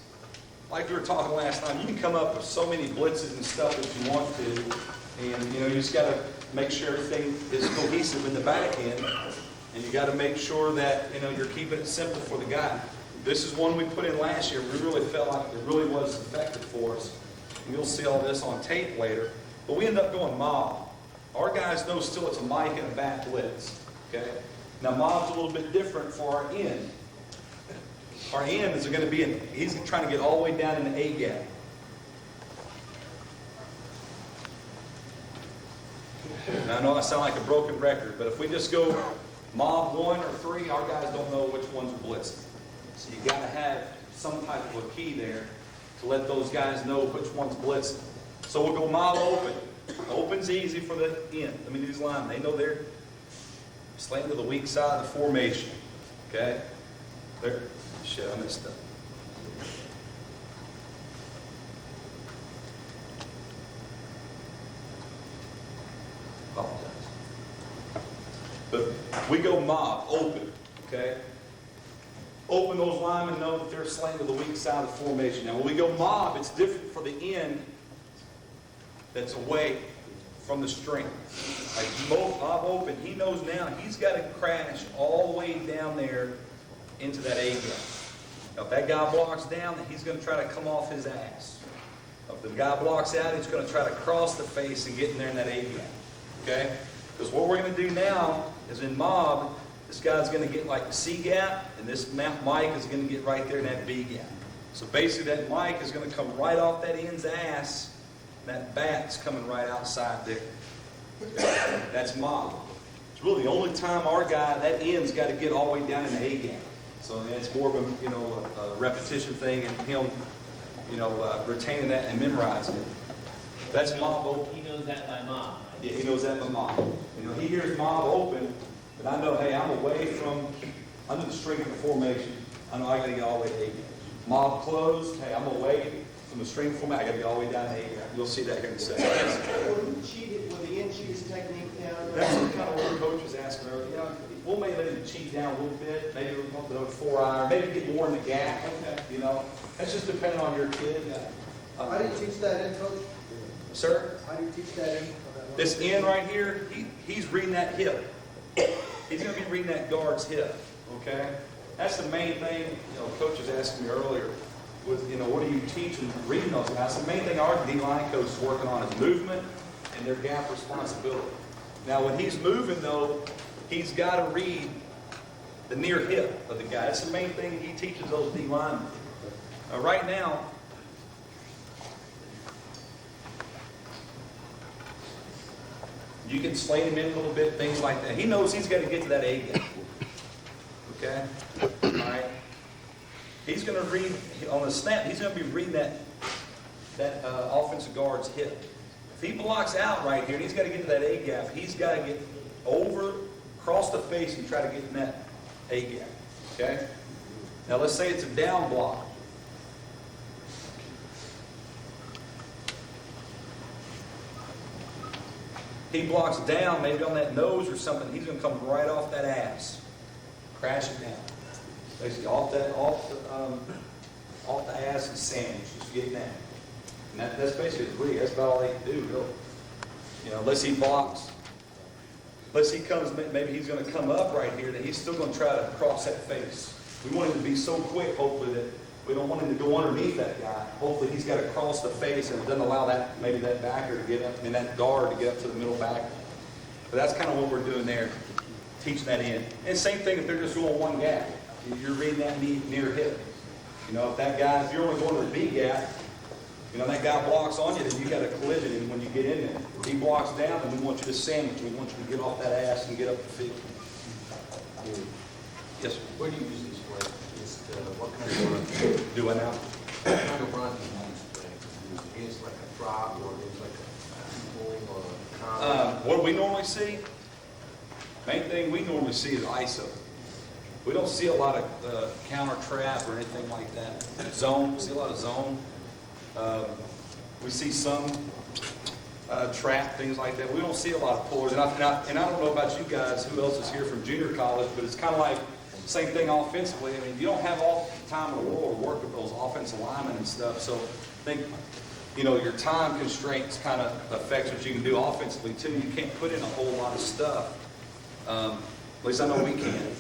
S2: like we were talking last time, you can come up with so many blitzes and stuff that you want to. And, you know, you just got to make sure everything is cohesive in the back end. And you got to make sure that, you know, you're keeping it simple for the guy. This is one we put in last year. We really felt like it really was effective for us. And you'll see all this on tape later. But we end up going mob. Our guys know still it's a mic and a bat blitz. Okay? Now, mob's a little bit different for our end. Our end is going to be he's trying to get all the way down in the A gap. Now, I know I sound like a broken record, but if we just go mob 1 or 3, our guys don't know which ones are blitzing. So you got to have some type of a key there to let those guys know which one's blitzing. So we'll go mob open. Open's easy for the end. I mean, these linemen, they know they're slanted to the weak side of the formation. Okay? Shit, I messed up. Apologize. But we go mob, open, okay? Open, those linemen know that they're slanted to the weak side of the formation. Now, when we go mob, it's different for the end that's away from the string. Like mob open, he knows now he's got to crash all the way down there into that A gap. Now, if that guy blocks down, then he's going to try to come off his ass. If the guy blocks out, he's going to try to cross the face and get in there in that A gap. Okay? Because what we're going to do now is in mob, this guy's going to get like the C gap, and this Mike is going to get right there in that B gap. So basically that Mike is going to come right off that end's ass, and that bat's coming right outside there. That's mob. It's really the only time our guy, that end's got to get all the way down in the A gap. So it's more of a, a repetition thing, and him, retaining that and memorizing it. That's mob open.
S5: He knows that by mob.
S2: Yeah, he knows that by mob. He hears mob open, but I know, hey, I'm away from, under the string of the formation. I know I got to get all the way to A gap. Mob closed, hey, I'm away from the string formation. I got to get all the way down to A gap. You'll see that here in a second.
S6: Will the end cheat his technique down?
S2: That's kind of what the coach was asking earlier. We'll maybe let him cheat down a little bit. Maybe we'll pump it over 4-iron. Maybe get more in the gap.
S6: Okay.
S2: That's just depending on your kid.
S6: How do you teach that in, Coach?
S2: Sir?
S6: How do you teach that in?
S2: This end right here, he's reading that hip. He's going to be reading that guard's hip. Okay? That's the main thing, Coach was asking me earlier, was, what do you teach and reading those guys? The main thing our D-line coach is working on is movement and their gap responsibility. Now, when he's moving, though, he's got to read the near hip of the guy. That's the main thing he teaches those D-linemen. Right now, you can slate him in a little bit, things like that. He knows he's got to get to that A gap. Okay? All right? He's going to read, on the snap, he's going to be reading that offensive guard's hip. If he blocks out right here, and he's got to get to that A gap, he's got to get over, cross the face, and try to get in that A gap. Okay? Now let's say it's a down block. He blocks down, maybe on that nose or something, he's going to come right off that ass. Crash it down. Basically off the ass and sandwich, just getting that. And that's basically the read. That's about all they can do, really. Unless he blocks. Unless he comes, maybe he's going to come up right here, then he's still going to try to cross that face. We want him to be so quick, hopefully, that we don't want him to go underneath that guy. Hopefully he's got to cross the face, and it doesn't allow maybe that backer to get up, and that guard to get up to the middle backer. But that's kind of what we're doing there, teaching that in. And same thing if they're just going one gap. You're reading that near hip. If you're only going to the B gap, that guy blocks on you, then you got a collision and when you get in there. If he blocks down, then we want you to sandwich. We want you to get off that ass and get up the field. Yes, sir.
S3: Where do you use these for? What kind of run?
S2: Do I now?
S3: What kind of run do you use for that? Against like a drop or against like a pull or a combo?
S2: What do we normally see? Main thing we normally see is ISO. We don't see a lot of counter trap or anything like that. Zone, we see a lot of zone. We see some trap, things like that. We don't see a lot of pullers. And I don't know about you guys, who else is here from junior college, but it's kind of like the same thing offensively. I mean, you don't have all the time in the world to work with those offensive linemen and stuff. So I think, your time constraints kind of affects what you can do offensively too. You can't put in a whole lot of stuff. At least I know we can.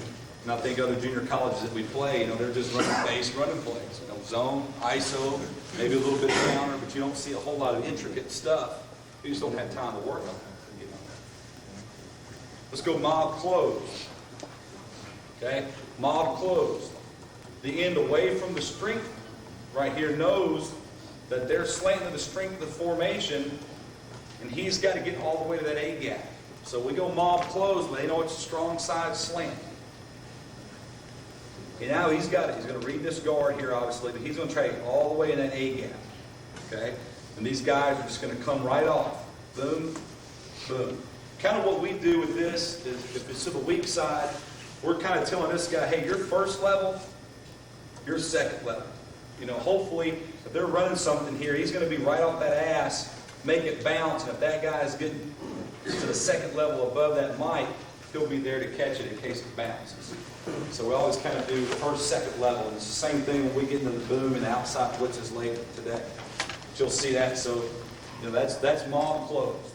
S2: And I think other junior colleges that we play, they're just running base running plays. Zone, ISO, maybe a little bit of counter, but you don't see a whole lot of intricate stuff. You just don't have time to work on it. Let's go mob closed. Okay? Mob closed. the end away from the strength right here knows that they're slanting to the strength of the formation, and he's got to get all the way to that A gap. So we go mob close, but they know it's a strong side slant. Okay, now he's going to read this guard here, obviously, but he's going to try to get all the way in that A gap. Okay? And these guys are just going to come right off. Boom, boom. Kind of what we do with this is, if it's to the weak side, we're kind of telling this guy, hey, you're first level, you're second level. You know, hopefully, if they're running something here, he's going to be right off that ass, make it bounce, and if that guy is getting to the second level above that mic, he'll be there to catch it in case it bounces. So we always kind of do first, second level. And it's the same thing when we get into the boom and the outside blitzes later today. But you'll see that. So, you know, that's mob closed.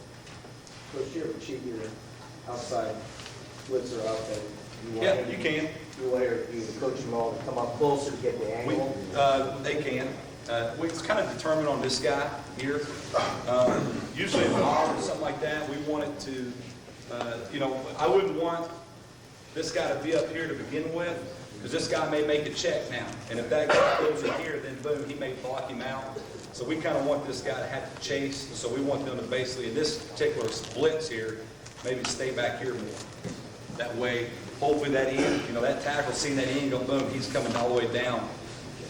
S5: Coach, you ever cheat your outside blitzer out there?
S2: Yeah, you can.
S5: You coach them all to come up closer to get the angle?
S2: They can. It's kind of determined on this guy here. Usually a mob or something like that, we want it to, you know, I wouldn't want this guy to be up here to begin with, because this guy may make a check now. And if that guy goes in here, then boom, he may block him out. So we kind of want this guy to have to chase. So we want them to basically, in this particular blitz here, maybe stay back here more. That way, hopefully that end, you know, that tackle, seeing that end go boom, he's coming all the way down.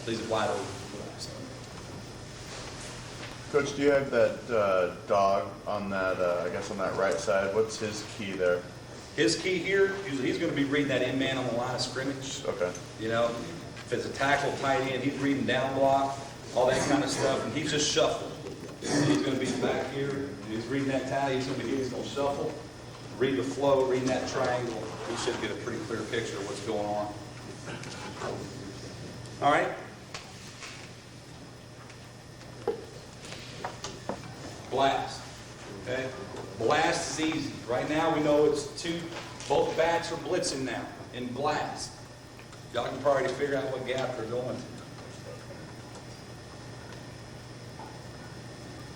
S2: Leaves it wide open. So.
S7: Coach, do you have that dog on that, I guess on that right side? What's his key there?
S2: His key here, usually he's going to be reading that in man on the line of scrimmage.
S7: Okay.
S2: You know, if it's a tackle tight end, he's reading down block, all that kind of stuff, and he's just shuffling. And he's going to be back here, and he's reading that tally, he's going to shuffle, read the flow, reading that triangle. We should get a pretty clear picture of what's going on. All right. Blast. Okay. Blast is easy. Right now we know it's both backs are blitzing now in blast. Y'all can probably figure out what gap they're going to.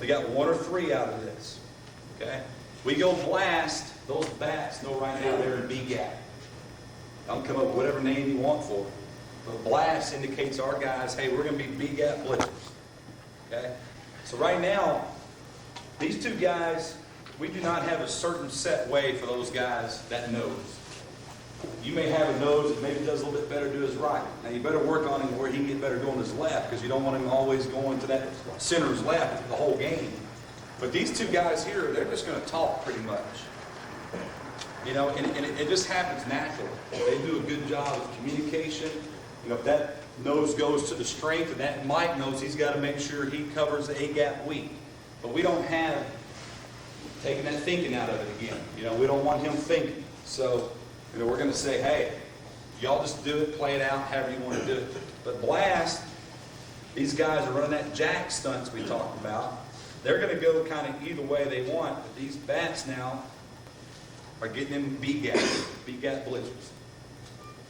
S2: They got 1 or 3 out of this. Okay? We go blast, those backs know right now they're in B gap. Y'all can come up with whatever name you want for it. But blast indicates our guys, hey, we're going to be B gap blitzers. Okay? So right now, these two guys, we do not have a certain set way for those guys that nose. You may have a nose that maybe does a little bit better to his right. Now you better work on him where he can get better going to his left, because you don't want him always going to that center's left the whole game. But these two guys here, they're just going to talk pretty much. You know, and it just happens naturally. They do a good job of communication. You know, if that nose goes to the strength and that Mike knows he's got to make sure he covers the A-gap weak. But we don't have taking that thinking out of it again. You know, we don't want him thinking. So, you know, we're going to say, hey, y'all just do it, play it out, however you want to do it. But blast, these guys are running that jack stunts we talked about. They're going to go kind of either way they want. But these bats now are getting them B-gap blitzers.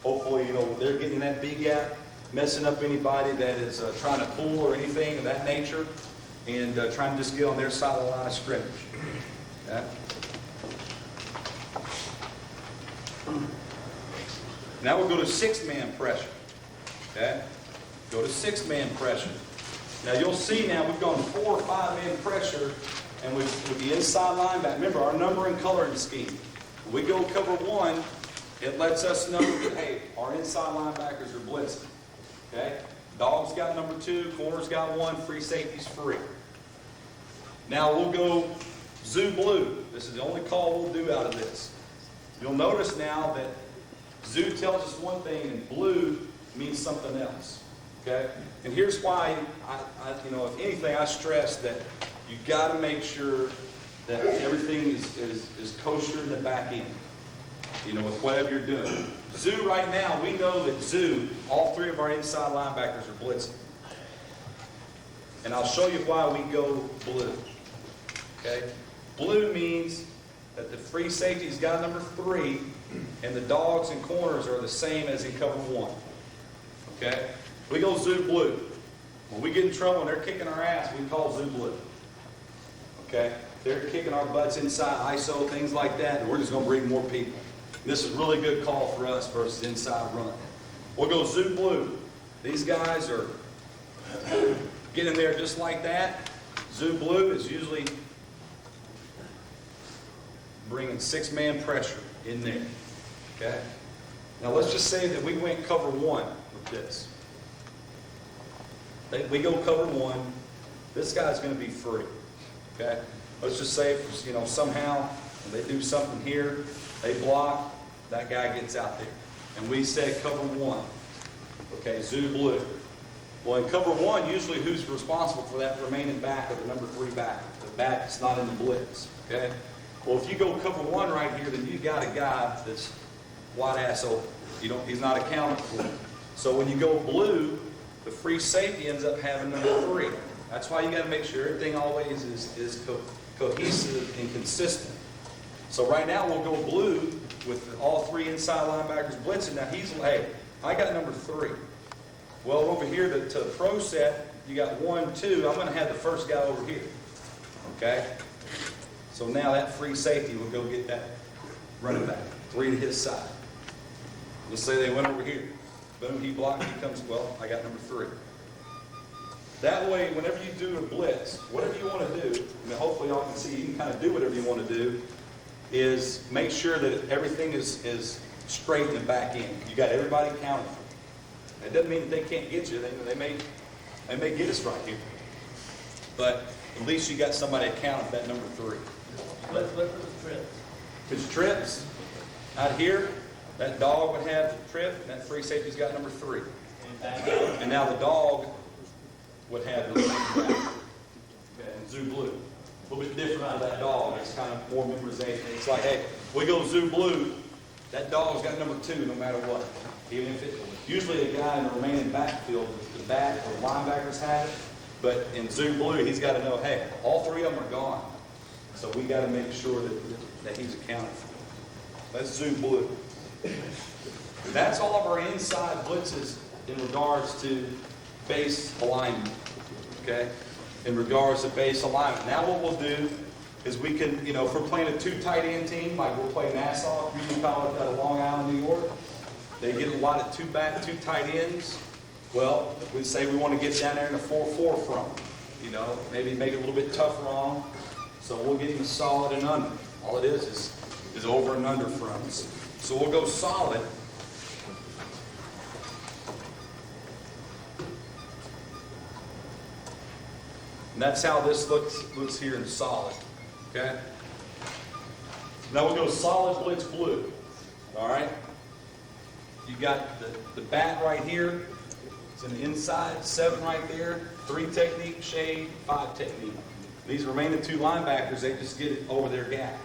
S2: Hopefully, you know, they're getting that B-gap, messing up anybody that is trying to pull or anything of that nature, and trying to just get on their side of the line of scrimmage. Okay? Now we'll go to 6-man pressure. Okay? Go to 6-man pressure. Now you'll see now we've gone 4 or 5-man pressure, and with the inside linebacker, remember our number and coloring scheme. When we go cover 1, it lets us know that, hey, our inside linebackers are blitzing. Okay? Dog's got number 2, corner's got 1, free safety's free. Now we'll go zoo blue. This is the only call we'll do out of this. You'll notice now that zoo tells us one thing and blue means something else. Okay? And here's why, you know, if anything, I stress that you got to make sure that everything is kosher in the back end. You know, with whatever you're doing. Zoo right now, we know that zoo, all 3 of our inside linebackers are blitzing. And I'll show you why we go blue. Okay? Blue means that the free safety's got number 3, and the dogs and corners are the same as in cover 1. Okay? We go zoo blue. When we get in trouble and they're kicking our ass, we call zoo blue. Okay? They're kicking our butts inside, ISO, things like that, and we're just going to bring more people. This is a really good call for us versus inside run. We'll go zoo blue. These guys are getting in there just like that. Zoo blue is usually bringing 6-man pressure in there, okay? Now let's just say that we went cover 1 with this. We go cover 1, this guy's going to be free, okay? Let's just say, you know, somehow they do something here, they block, that guy gets out there. And we said cover 1, okay, zoo blue. Well, in cover 1, usually who's responsible for that remaining back or the number 3 back? The back that's not in the blitz, okay? Well, if you go cover 1 right here, then you got a guy that's wide ass open. He's not accounted for. So when you go blue, the free safety ends up having number 3. That's why you got to make sure everything always is cohesive and consistent. So right now we'll go blue with all 3 inside linebackers blitzing. Now he's, hey, I got number 3. Well, over here to the pro set, you got 1, 2. I'm going to have the first guy over here. Okay? So now that free safety will go get that running back. 3 to his side. Let's say they went over here. Boom, he blocked, he comes, well, I got number 3. That way, whenever you do a blitz, whatever you want to do, and hopefully y'all can see you can kind of do whatever you want to do, is make sure that everything is straight in the back end. You got everybody counted for. It doesn't mean that they can't get you. They may get us right here. But at least you got somebody accounted for that number 3.
S8: What for the trips?
S2: Because trips, out here, that dog would have the trip, and that free safety's got number 3. And now the dog would have the remaining back. Okay, and zoo blue. A little bit different out of that dog. It's kind of more memorization. It's like, hey, we go zoo blue, that dog's got number 2 no matter what. Even if it, usually a guy in the remaining backfield, the back or linebackers have it, but in zoo blue, he's got to know, hey, all 3 of them are gone. So we got to make sure that he's accounted for. That's zoo blue. That's all of our inside blitzes in regards to base alignment, okay? In regards to base alignment. Now what we'll do is we can, you know, if we're playing a 2 tight end team, like we'll play Nassau Community College out of Long Island, New York, they get a lot of 2 tight ends. Well, we say we want to get down there in a 4-4 from them, you know, maybe make it a little bit tougher on them. So we'll get them solid and under. All it is over and under fronts. So we'll go solid. And that's how this looks here in solid. Okay? Now we'll go solid blitz blue. All right? You got the bat right here. It's in the inside. 7 right there. 3 technique, shade, 5 technique. These remaining 2 linebackers, they just get it over their gap.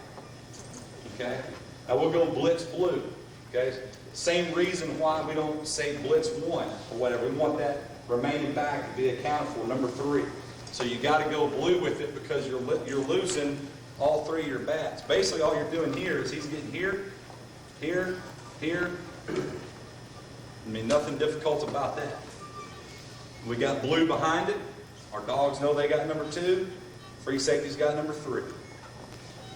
S2: Okay? Now we'll go blitz blue. Okay? Same reason why we don't say blitz 1 or whatever. We want that remaining back to be accounted for, number 3. So you got to go blue with it because you're losing all 3 of your bats. Basically, all you're doing here is he's getting here, here, here. I mean, nothing difficult about that. We got blue behind it. Our dogs know they got number 2. Free safety's got number 3.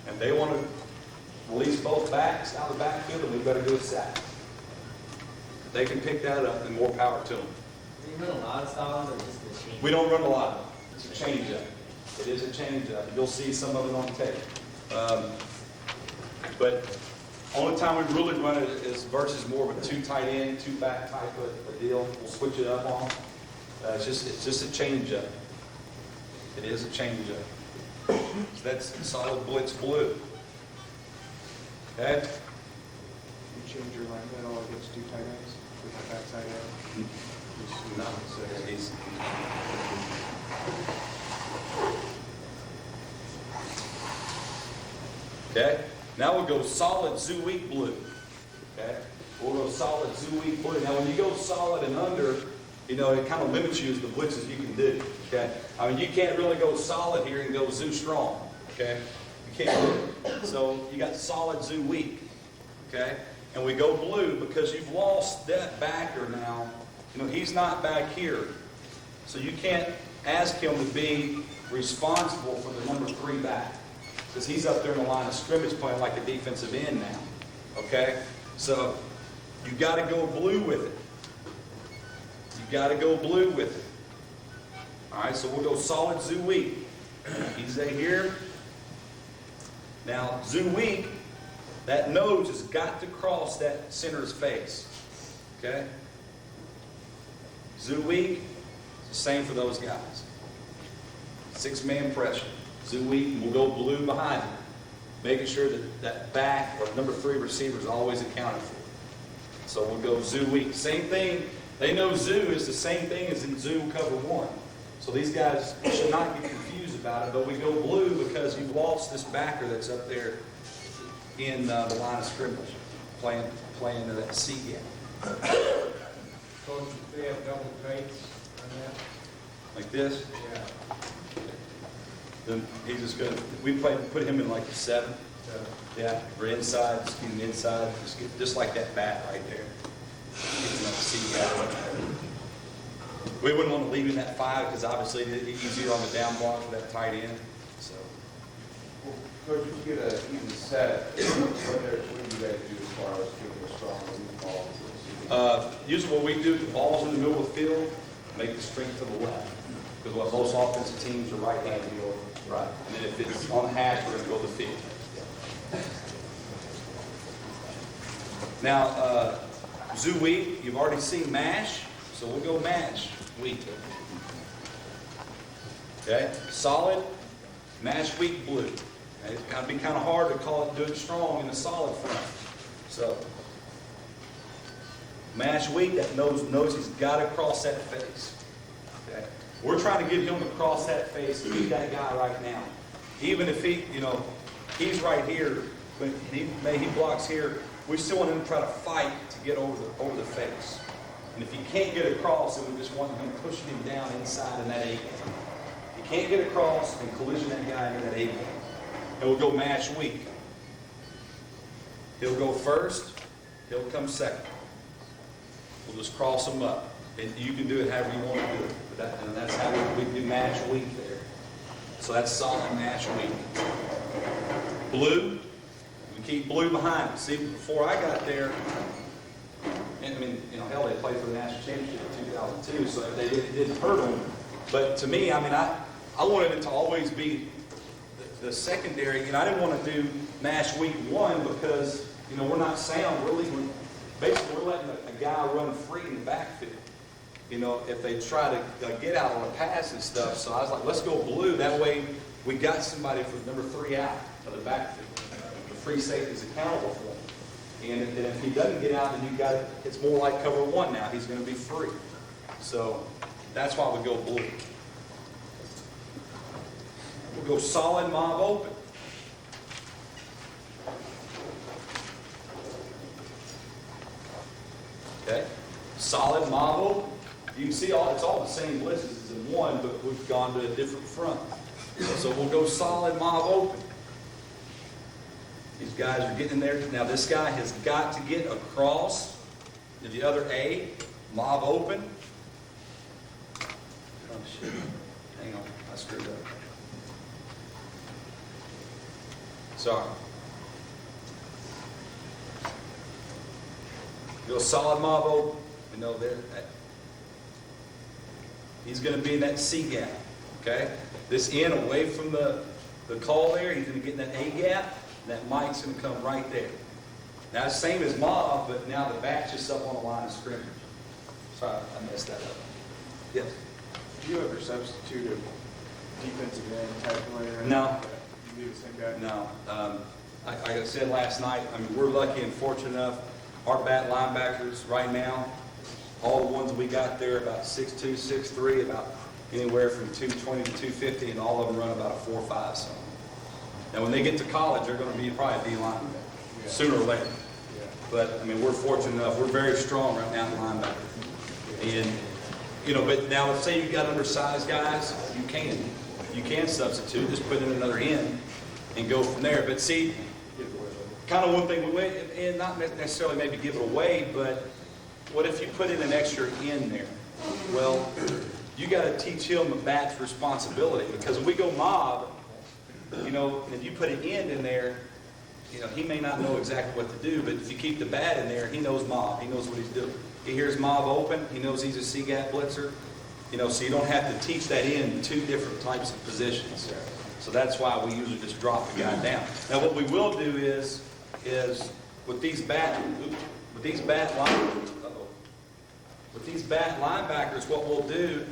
S2: And they want to release both backs out of the backfield, and we better do a sack. They can pick that up, and more power to them.
S8: Do you run a lot of styles or just the change?
S2: We don't run a lot of them. It's a change-up. It is a change-up. You'll see some of it on tape. But only time we really run it is versus more of a 2 tight end, 2 back type of a deal. We'll switch it up on. It's just a change-up. It is a change-up. So that's solid blitz blue. Okay?
S1: You change your line at all against 2 tight ends with the backside end?
S2: No. He's, okay? Now we'll go solid zoo weak blue. Okay? We'll go solid zoo weak blue. Now when you go solid and under, you know, it kind of limits you as the blitzes you can do. Okay? I mean, you can't really go solid here and go zoo strong. Okay? You can't do it. So you got solid zoo weak. Okay? And we go blue because you've lost that backer now. You know, he's not back here. So you can't ask him to be responsible for the number 3 back. Because he's up there in the line of scrimmage playing like a defensive end now. Okay? So you got to go blue with it. You got to go blue with it. All right, so we'll go solid zoo weak. Easy here. Now, zoo weak, that nose has got to cross that center's face. Okay? Zoo weak, it's the same for those guys. 6-man pressure. Zoo weak, we'll go blue behind it. Making sure that that back or number 3 receiver is always accounted for. So we'll go zoo weak. Same thing. They know zoo is the same thing as in zoo cover 1. So these guys should not get confused about it, but we go blue because you've lost this backer that's up there in the line of scrimmage, playing to that C gap.
S4: Coach, if they have double tights on that,
S2: Like this.
S4: yeah.
S2: Then he's just going to, we put him in like a 7. Yeah, or inside, just get him inside, just like that bat right there. Get him up to C gap. We wouldn't want to leave him at 5 because obviously he's easier on the down block for that tight end. So
S4: Well, Coach, if you get an even set, what do you guys do as far as getting a strong lead ball?
S2: usually what we do, the ball's in the middle of the field, make the string to the left. Because what most offensive teams are right-handed. Right. And then if it's on the hash, we're going to go to the field. Now, zoo weak, you've already seen mash, so we'll go mash weak. Okay, solid, mash weak blue. Okay? It's going to be kind of hard to call it good strong in a solid front. So, mash weak, that knows he's got to cross that face. Okay, we're trying to get him to cross that face and beat that guy right now. Even if he, he's right here, but he blocks here, we still want him to try to fight to get over the face. And if he can't get across, then we just want him pushing him down inside in that A-gap. If he can't get across, then collision that guy into that A-gap. And we'll go mash weak. He'll go first, he'll come second. We'll just cross him up. And you can do it however you want to do it. And that's how we do match weak there. So that's solid match weak. Blue, we keep blue behind it. See, before I got there, and I mean, hell, they played for the national championship in 2002, so it didn't hurt them. But to me, I wanted it to always be the secondary. I didn't want to do match week 1 because, we're not sound. Basically, we're letting a guy run free in the backfield. If they try to get out on a pass and stuff. So I was like, let's go blue. That way, we got somebody from number 3 out of the backfield. The free safety is accountable for him. And if he doesn't get out, then it's more like cover 1 now. He's going to be free. So that's why we go blue. We'll go solid mob open. Okay, solid mob open. You can see it's all the same blitzes as in 1, but we've gone to a different front. So we'll go solid mob open. These guys are getting in there. Now this guy has got to get across to the other A, mob open. Oh shit, hang on, I screwed up. Sorry. Go solid mob open. He's going to be in that C gap. Okay? This end away from the call there, he's going to get in that A gap. And that Mike's going to come right there. Now, same as mob, but now the back's just up on the line of scrimmage. Sorry, I messed that up. Yes?
S1: Do you ever substitute a defensive end type player?
S2: No.
S1: You do the same guy?
S2: No. Like I said last night, we're lucky and fortunate enough. Our bat linebackers right now, all the ones we got there, about 6'2", 6'3", about anywhere from 220 to 250, and all of them run about a 4.5. So. Now, when they get to college, they're going to be probably a D lineman sooner or later.
S1: Yeah.
S2: But, we're fortunate enough. We're very strong right now in linebacker. And, but now let's say you've got undersized guys, you can substitute, just put in another end and go from there. But see, kind of one thing we went, and not necessarily maybe give it away, but what if you put in an extra end there? Well, you got to teach him a bat's responsibility, because if we go mob, and you put an end in there, he may not know exactly what to do, but if you keep the bat in there, he knows mob, he knows what he's doing. he hears mob open, he knows he's a C-gap blitzer. You know, so you don't have to teach that in two different types of positions. So that's why we usually just drop the guy down. Now what we will do is with these bat linebackers, what we'll do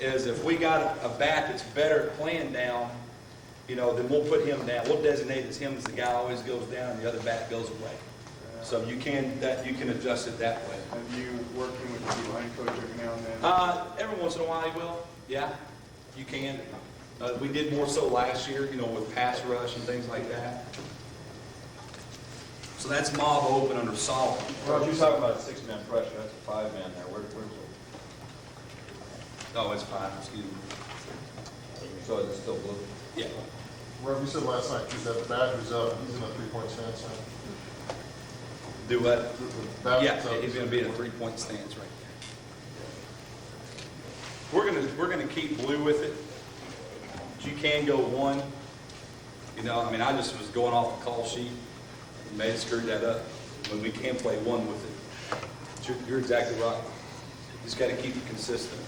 S2: is if we got a back that's better at playing down, you know, then we'll put him down. We'll designate as him as the guy always goes down and the other back goes away. So you can adjust it that way.
S1: Have you working with the line coach every now and then?
S2: Every once in a while he will. Yeah, you can. We did more so last year, you know, with pass rush and things like that. So that's mob open under solid.
S9: Well, you're talking about 6-man pressure, that's a 5-man there. Where's
S2: Oh, it's fine, excuse me.
S9: so is it still blue?
S2: Yeah.
S10: Wherever you said last night, he's at the bat, who's up, he's in a 3-point stance now.
S2: Do what?
S10: The bat
S2: Yeah,
S10: is up,
S2: he's going to be in a 3-point stance right there. We're gonna keep blue with it. But you can go 1. You know, I mean, I just was going off the call sheet and may have screwed that up. When we can play 1 with it. But you're exactly right. You just got to keep it consistent.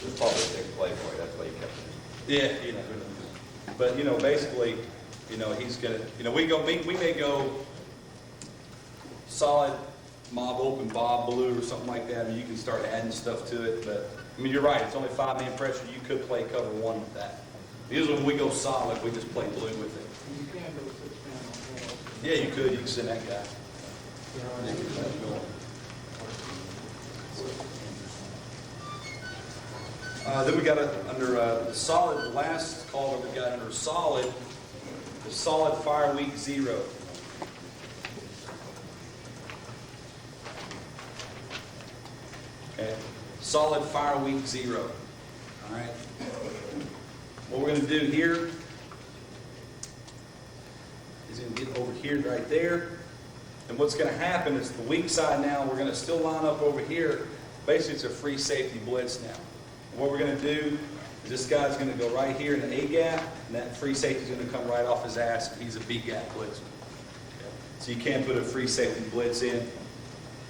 S9: It's probably a big playboy, that's why you kept it.
S2: Yeah, you know, but you know, basically, you know, he's gonna, you know, we may go solid mob open bob blue or something like that, and you can start adding stuff to it. But I mean, you're right. It's only 5-man pressure. You could play cover 1 with that. Usually, when we go solid, we just play blue with it.
S6: You can go 6-man on ball.
S2: Yeah, you could. You can send that guy. Then we got under the solid, the last call that we got under solid, the solid fire week 0. Okay, solid fire week 0. All right. What we're going to do here is going to get over here right there. And what's going to happen is the weak side now, we're going to still line up over here. Basically, it's a free safety blitz now. What we're going to do is this guy's going to go right here in the A gap, and that free safety is going to come right off his ass, and he's a B gap blitzer. So you can't put a free safety blitz in.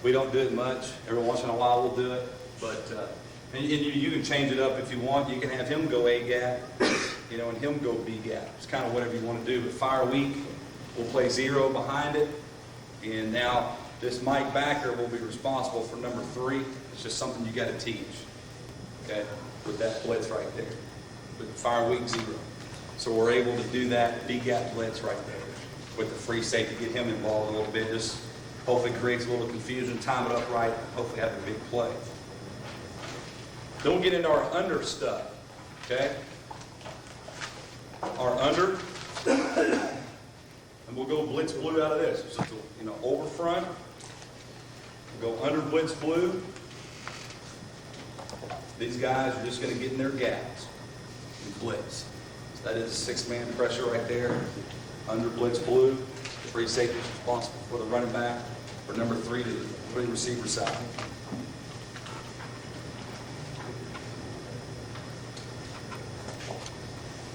S2: We don't do it much. Every once in a while we'll do it, but and you can change it up if you want. You can have him go A gap, you know, and him go B gap. It's kind of whatever you want to do. But fire week, we'll play 0 behind it, and now this Mike backer will be responsible for number 3. It's just something you got to teach. Okay, with that blitz right there, with fire week 0. So we're able to do that B-gap blitz right there with the free safety, get him involved a little bit, just hopefully creates a little confusion, time it up right, hopefully have a big play. Then we'll get into our under stuff, okay? Our under, and we'll go blitz blue out of this. So, you know, over front, we'll go under blitz blue. These guys are just going to get in their gaps and blitz. So that is a 6-man pressure right there. Under blitz blue, free safety is responsible for the running back, for number 3 to the 3 receiver side.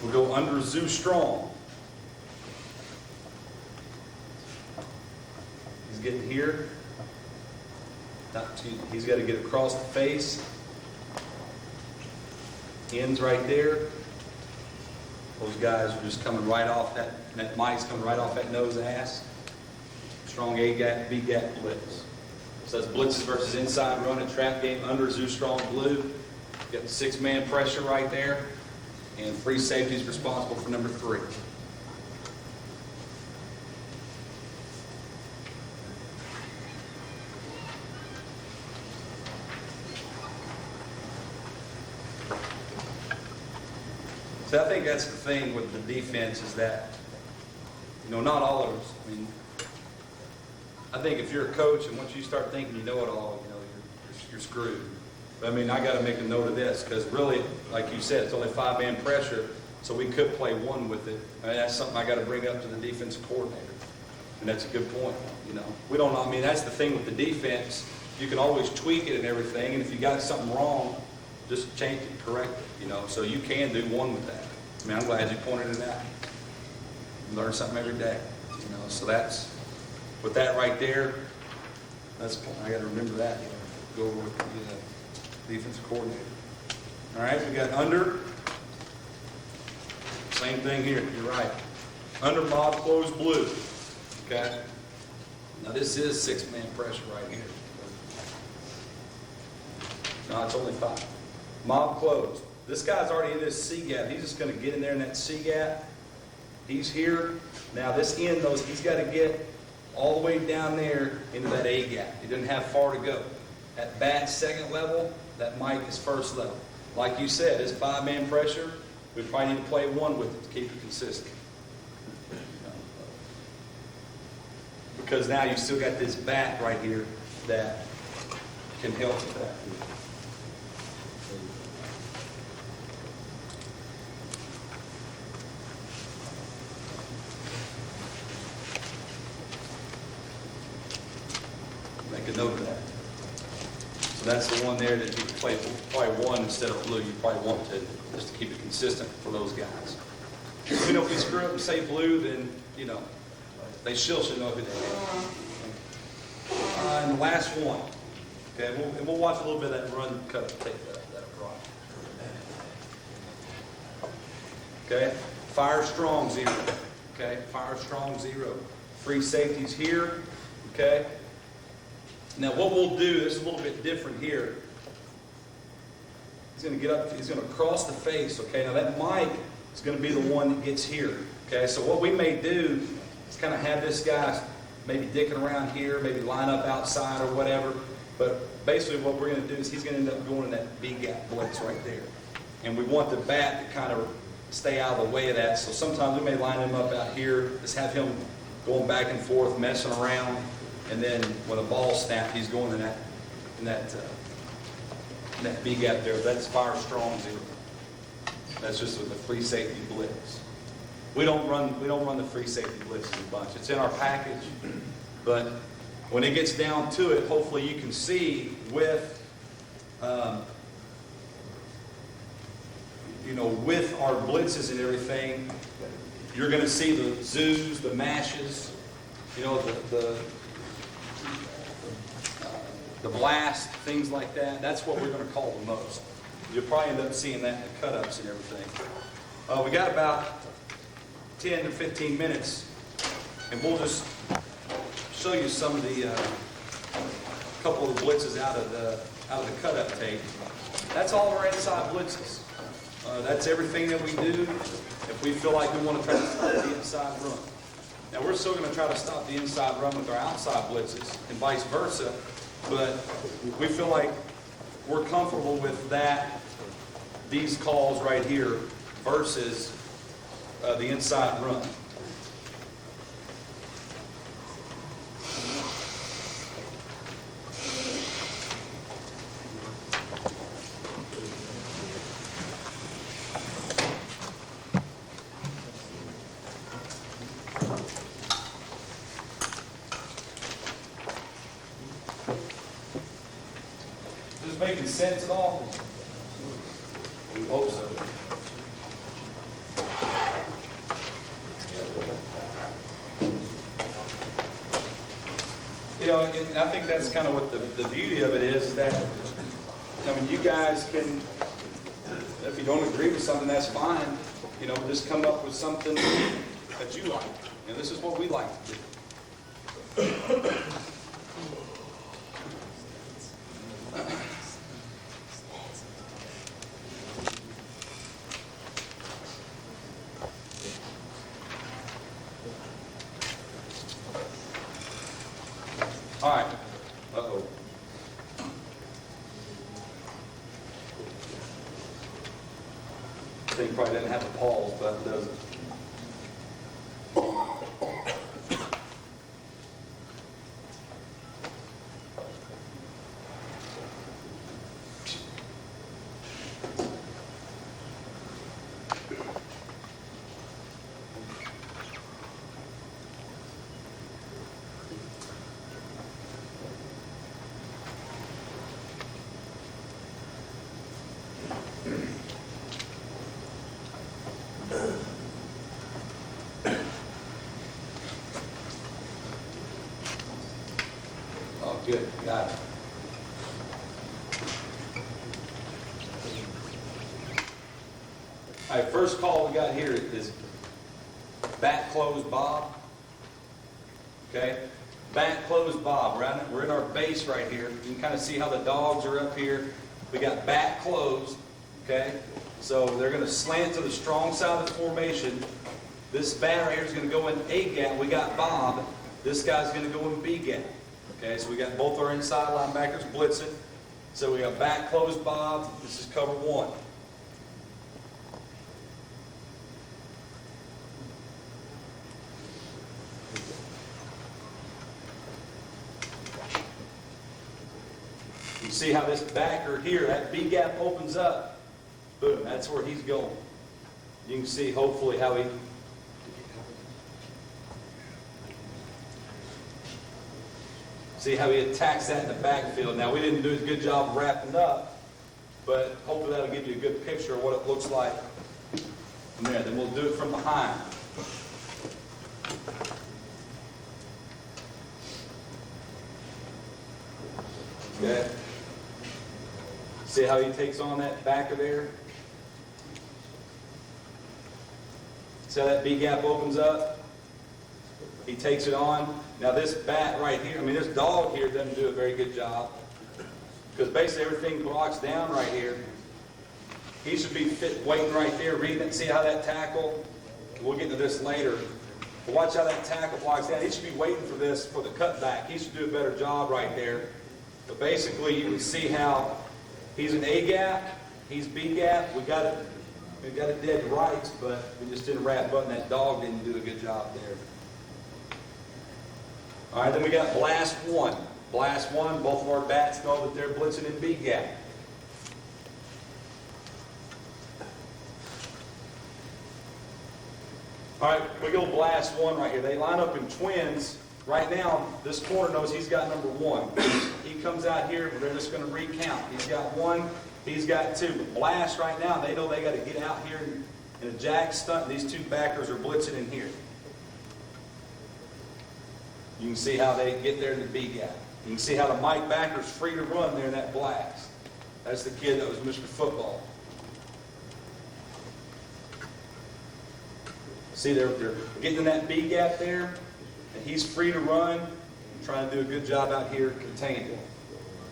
S2: We'll go under Zoo Strong. He's getting here. He's got to get across the face. Ends right there. Those guys are just coming right off that Mike's coming right off that nose ass. Strong A gap, B gap blitz. So that's blitzes versus inside run and trap game under Zoo Strong blue. Got the 6-man pressure right there. And free safety is responsible for number 3. So I think that's the thing with the defense is that, you know, not all of us, I mean, I think if you're a coach and once you start thinking you know it all, you know, you're screwed. But I mean, I got to make a note of this because really, like you said, it's only 5-man pressure, so we could play 1 with it. I mean, that's something I got to bring up to the defensive coordinator. And that's a good point, you know. We don't know, I mean, that's the thing with the defense. You can always tweak it and everything, and if you got something wrong, just change it, correct it, you know. So you can do 1 with that. I mean, I'm glad you pointed it out. You learn something every day, you know. So that's, with that right there, That's, I gotta remember that, go over with the defensive coordinator. All right, we got under. Same thing here, you're right. Under mob closed blue, okay? Now this is 6-man pressure right here. No, it's only 5. Mob closed. This guy's already in this C gap. He's just gonna get in there in that C gap. He's here. Now this end, though, he's gotta get all the way down there into that A gap. He doesn't have far to go. At bat, second level, that Mike is first level. Like you said, it's 5-man pressure. We probably need to play 1 with it to keep it consistent. Because now you've still got this bat right here that can help with that. Make a note of that. So that's the one there that you play probably 1 instead of blue. You probably want to, just to keep it consistent for those guys. You know, if we screw up and say blue, then, you know, they still should know who they are. And the last one, okay, we'll watch a little bit of that run cut up tape that I brought. Okay, fire strong 0. Okay, fire strong 0. Free safeties here. Okay. Now what we'll do, this is a little bit different here. He's going to get up, he's going to cross the face. Okay, now that Mike is going to be the one that gets here. Okay, so what we may do is kind of have this guy maybe dicking around here, maybe line up outside or whatever. But basically what we're going to do is he's going to end up going in that B gap blitz right there. And we want the bat to kind of stay out of the way of that. So sometimes we may line him up out here, just have him going back and forth, messing around. And then when the ball snapped, he's going in that B gap there. That's fire strong 0. That's just with the free safety blitz. We don't run the free safety blitz a bunch. It's in our package, but when it gets down to it, hopefully you can see with, with our blitzes and everything, you're going to see the zoos, the mashes, the blast, things like that. That's what we're going to call the most. You'll probably end up seeing that in the cut-ups and everything. We got about 10 to 15 minutes, and we'll just show you some of the couple of the blitzes out of the cut-up tape. That's all of our inside blitzes. That's everything that we do if we feel like we want to try to stop the inside run. Now we're still going to try to stop the inside run with our outside blitzes and vice versa, but we feel like we're comfortable with that, these calls right here versus the inside run. Is this making sense at all? We hope so. And I think that's kind of what the beauty of it is that, you guys can, if you don't agree with something, that's fine. Just come up with something that you like. This is what we like to do. All right. Uh-oh. I think probably didn't have a pause, but it doesn't. Good, got it. All right, first call we got here is back close Bob. Okay, back close Bob. We're in our base right here. You can kind of see how the dogs are up here. We got back closed. Okay, so they're going to slant to the strong side of the formation. This bat right here is going to go in A gap. We got Bob. This guy's going to go in B gap. Okay, so we got both our inside linebackers blitzing. So we got back close Bob. This is cover one. You see how this backer here, that B gap opens up. Boom, that's where he's going. You can see hopefully how he attacks that in the backfield. Now we didn't do a good job of wrapping up, but hopefully that'll give you a good picture of what it looks like from there. Then we'll do it from behind. Okay. See how he takes on that backer there? See how that B gap opens up? He takes it on. Now this bat right here, I mean this dog here doesn't do a very good job. Because basically everything blocks down right here. He should be waiting right there, reading it. See how that tackle, we'll get to this later. But watch how that tackle blocks down. He should be waiting for this, for the cutback. He should do a better job right there. But basically you can see how he's an A gap, he's B gap. We got it dead right, but we just didn't wrap up, and that dog didn't do a good job there. All right, then we got blast one. Blast one, both of our bats know that they're blitzing in B gap. All right, we go blast one right here. They line up in twins. Right now, this corner knows he's got number one. He comes out here, but they're just going to recount. He's got one, he's got two. But blast right now, they know they got to get out here in a jack stunt. These two backers are blitzing in here. You can see how they get there in the B gap. You can see how the Mike backer's free to run there in that blast. That's the kid that was Mr. Football. See, they're getting in that B gap there, and he's free to run, and trying to do a good job out here containing it.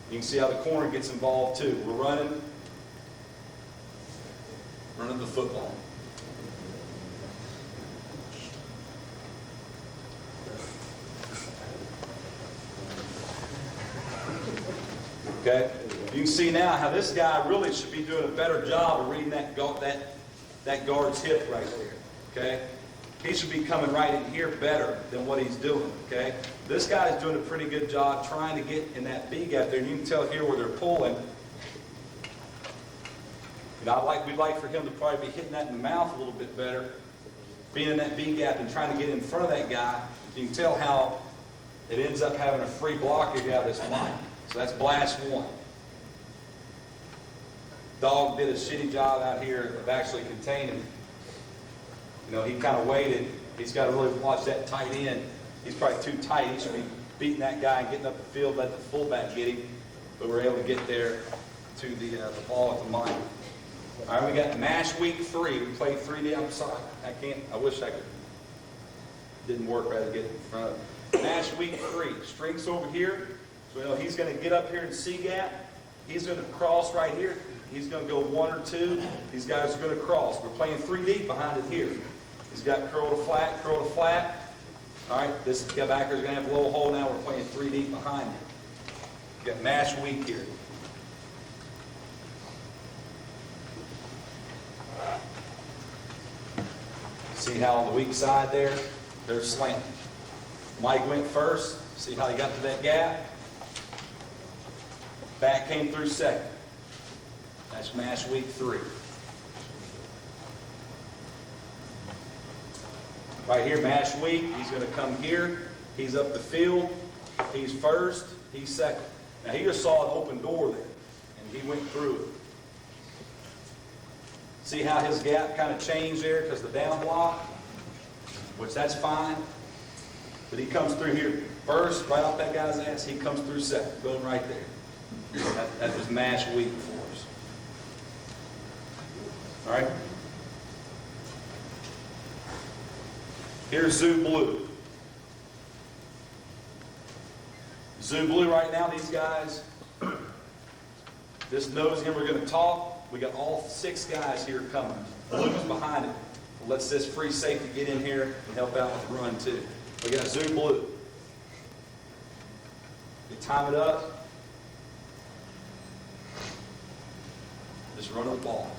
S2: You can see how the corner gets involved too. We're running the football. Okay, you can see now how this guy really should be doing a better job of reading that guard's hip right there. Okay, he should be coming right in here better than what he's doing. Okay, this guy's doing a pretty good job trying to get in that B gap there. And you can tell here where they're pulling. You know, we'd like for him to probably be hitting that in the mouth a little bit better, being in that B gap and trying to get in front of that guy. You can tell how it ends up having a free block if you have this line. So that's blast one. Dog did a shitty job out here of actually containing. You know, he kind of waited. He's got to really watch that tight end. He's probably too tight. He should be beating that guy and getting up the field, let the fullback get him. But we're able to get there to the ball at the mine. All right, we got MASH week 3. We played 3D. I'm sorry. I wish I could. Didn't work right to get in front of it. MASH week 3. Strengths over here. So you know, he's going to get up here in C gap. He's going to cross right here. He's going to go 1 or 2. These guys are going to cross. We're playing 3 deep behind it here. He's got curl to flat, curl to flat. All right, this backer's going to have a low hole now. We're playing 3 deep behind it. We've got MASH weak here. See how on the weak side there, they're slanting. Mike went first. See how he got to that gap? Back came through second. That's MASH week 3. Right here, MASH week, he's going to come here. He's up the field. He's first. He's second. Now, he just saw an open door there, and he went through it. See how his gap kind of changed there because the down block, which that's fine. But he comes through here. First, right off that guy's ass, he comes through second. Boom, right there. That was mash week for us. All right? Here's Zoo Blue. Zoo Blue right now, these guys, this nose him, we're going to talk. We got all 6 guys here coming. Blue's behind it. Let's this free safety get in here and help out with the run too. We got Zoo Blue. You time it up. Just run the ball.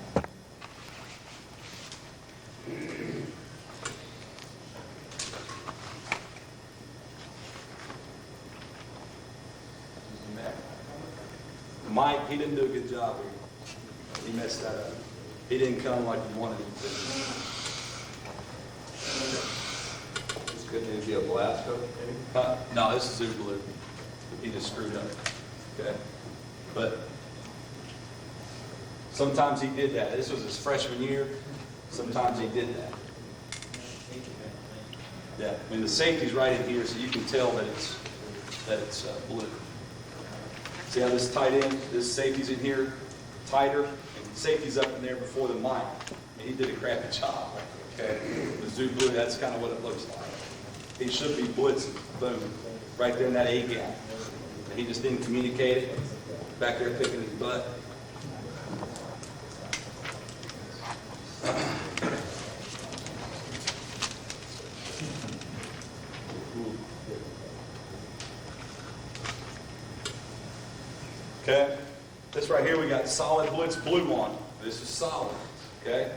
S2: Mike, he didn't do a good job here. He messed that up. He didn't come like we wanted him to.
S9: This couldn't even be a blast coach, maybe?
S2: No, this is Zoo Blue. He just screwed up. Okay? But sometimes he did that. This was his freshman year. Sometimes he did that. Yeah, I mean the safety's right in here, so you can tell that it's blue. See how this tight end, this safety's in here, tighter, and safety's up in there before the mic. And he did a crappy job. Okay, the Zoo Blue, that's kind of what it looks like. He should be blitzing, boom, right there in that A gap. And he just didn't communicate it. Back there picking his butt. Okay, this right here we got solid blitz blue on. This is solid. Okay.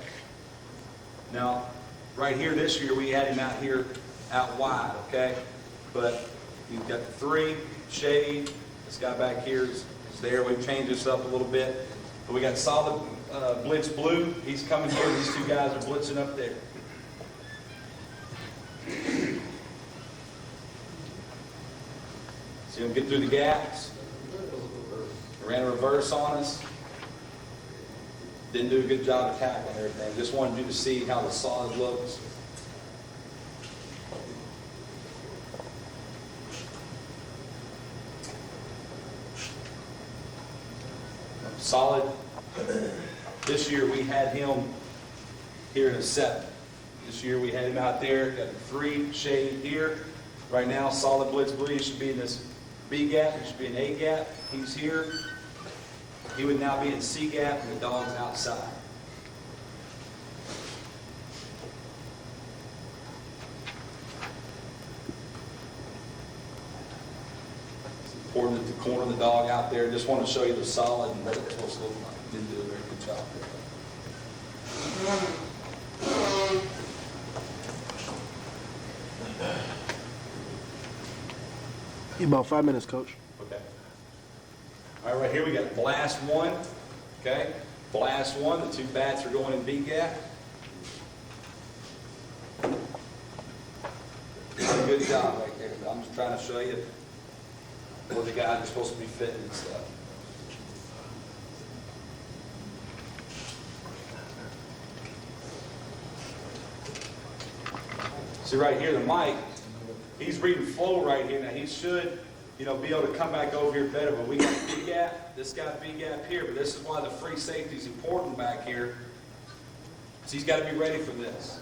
S2: Now, right here this year we had him out here out wide. Okay, but you've got the 3 shade. This guy back here is there. We've changed this up a little bit, but we got solid blitz blue. He's coming here. These 2 guys are blitzing up there. See him get through the gaps. Ran a reverse on us. Didn't do a good job of tackling everything. Just wanted you to see how the solid looks. Solid. This year we had him here in a 7. This year we had him out there. Got a 3 shade here. Right now, solid blitz blue. He should be in this B gap. He should be in A gap. He's here. He would now be in C gap and the dog's outside. It's important to corner the dog out there. Just want to show you the solid and what it's supposed to look like. Didn't do a very good job there.
S5: About 5 minutes, Coach.
S2: Okay. All right, right here we got blast 1. Okay, blast 1. The 2 bats are going in B gap. Good job right there. I'm just trying to show you where the guys are supposed to be fitting and stuff. See right here, the mic. He's reading flow right here. Now he should, be able to come back over here better. But we got B gap. This got B gap here. But this is why the free safety is important back here. So he's got to be ready for this.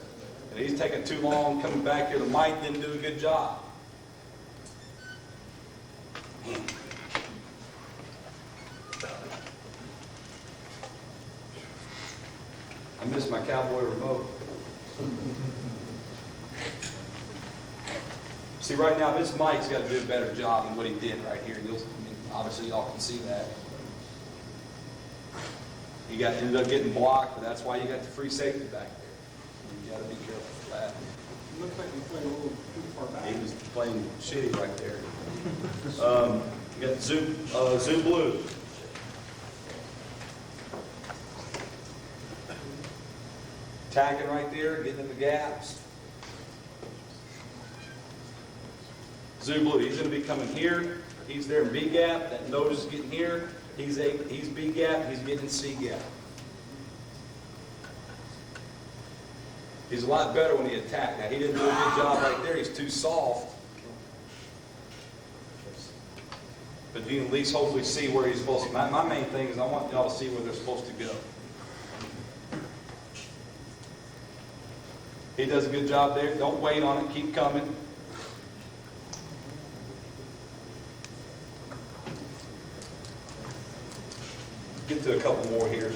S2: And he's taking too long coming back here. The mic didn't do a good job. I missed my cowboy remote. See, right now, this Mike's got to do a better job than what he did right here. Obviously, y'all can see that. He ended up getting blocked, but that's why you got the free safety back there. You got to be careful for that.
S6: Looks like he played a little too far back.
S2: He was playing shitty right there. You got Zoo Blue. Tagging right there, getting in the gaps. Zoo Blue, he's going to be coming here. He's there in B gap. That nose is getting here. He's B gap. He's getting C gap. He's a lot better when he attacked. Now, he didn't do a good job right there. He's too soft. but you can at least hopefully see where he's supposed to. My main thing is I want y'all to see where they're supposed to go. He does a good job there. Don't wait on it. Keep coming. Get to a couple more here.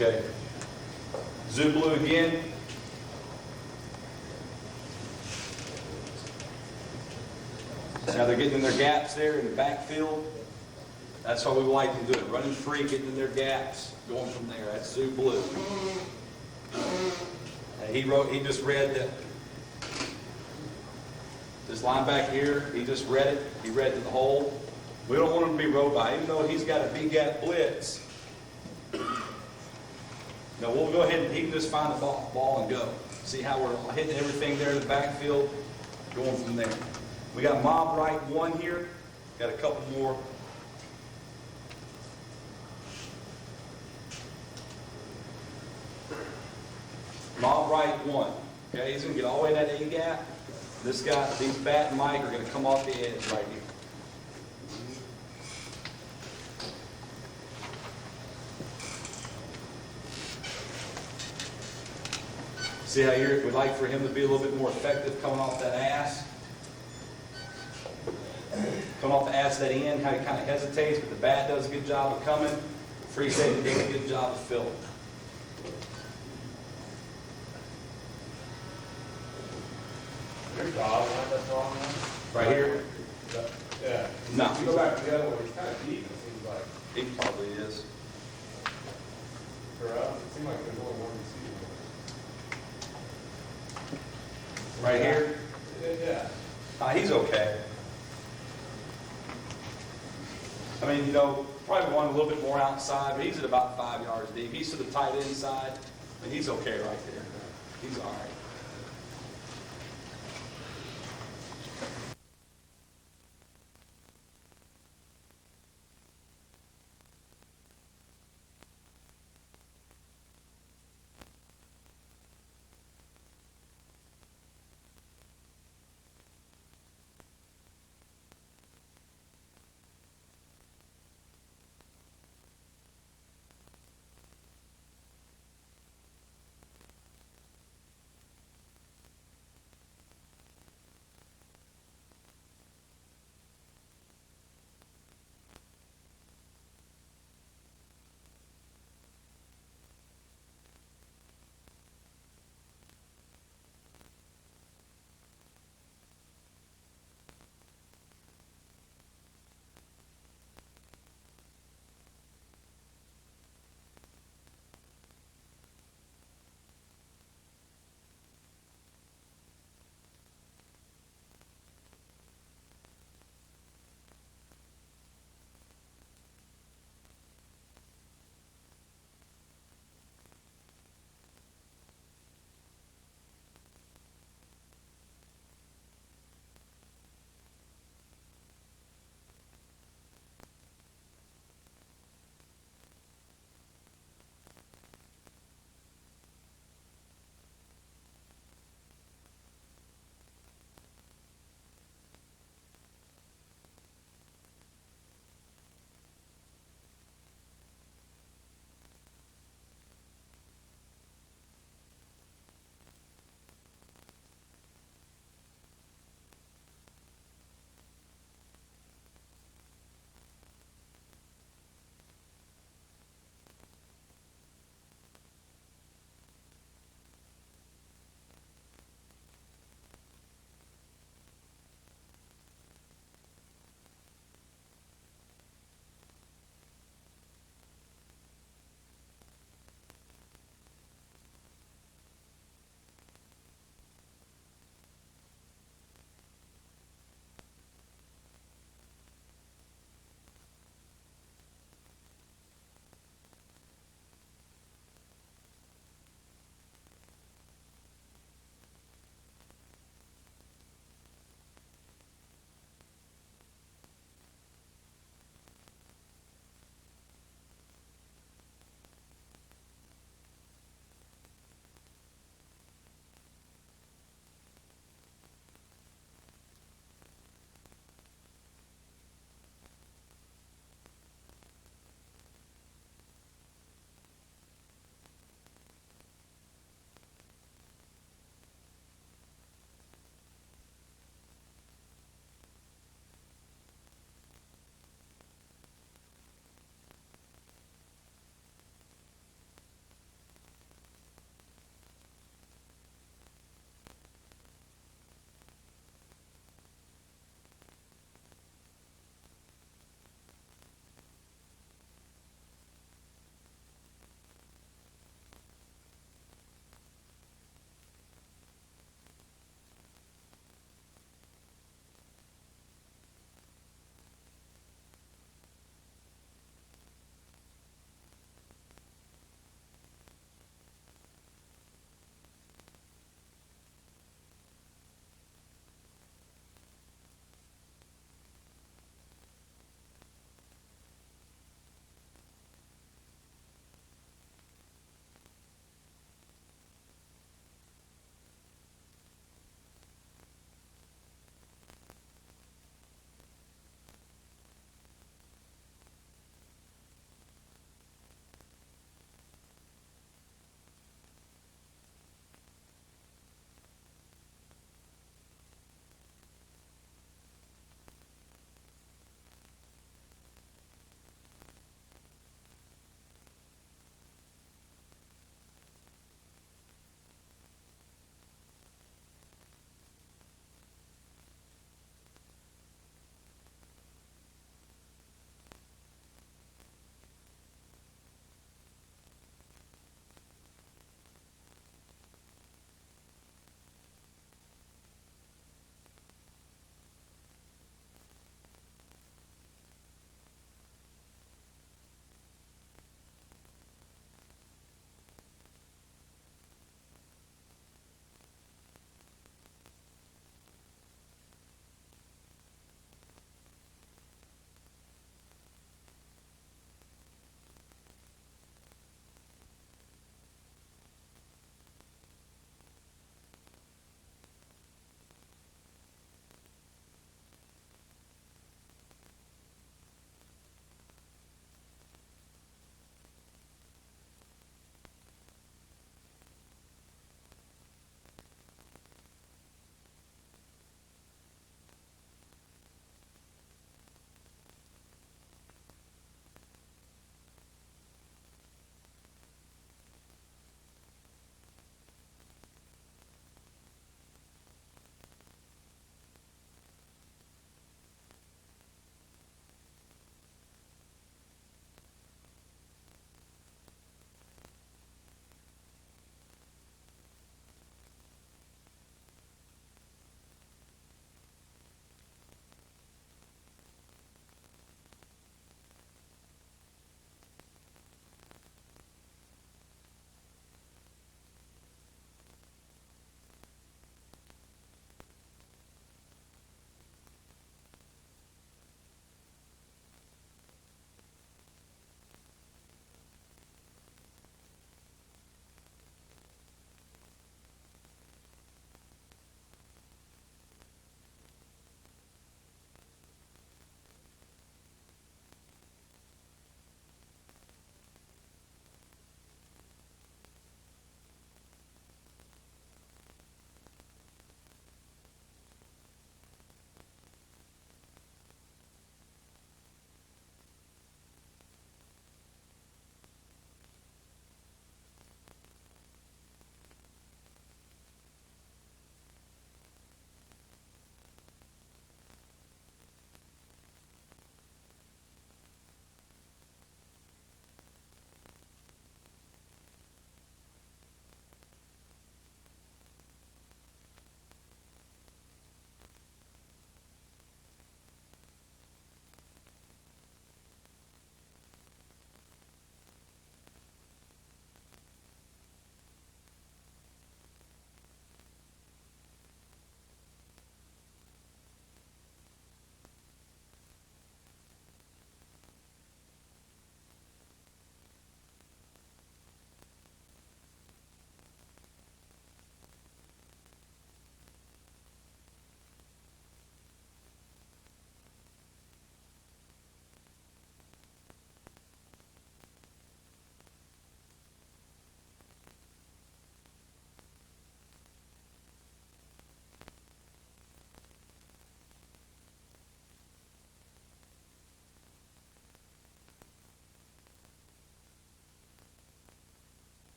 S2: Okay. Zoo blue again. Now they're getting in their gaps there in the backfield. That's how we like to do it. Running free, getting in their gaps, going from there. That's zoo blue. And he just read that. This linebacker here, he just read it. He read to the hole. We don't want him to be rode by, even though he's got a big gap blitz. No, we'll go ahead and he can just find the ball and go. See how we're hitting everything there in the backfield, going from there. We got mob right 1 here. Got a couple more. Mob right 1. Okay, he's going to get all the way to that A gap. This guy, these Bat and Mike are going to come off the edge right here. See how here we'd like for him to be a little bit more effective coming off that ass. Coming off the ass of that end, how he kind of hesitates, but the bat does a good job of coming. Free safety does a good job of filling.
S4: Your dog line that's wrong now?
S2: Right here?
S4: Yeah.
S2: No.
S4: You go back to the other one, he's kind of deep, it seems like.
S2: He probably is.
S4: For us, it seemed like there's only one receiver.
S2: Right here?
S4: Yeah.
S2: He's okay. I mean, you know, probably one a little bit more outside, but he's at about 5 yards deep. He's to the tight end side, and he's okay right there. He's all right.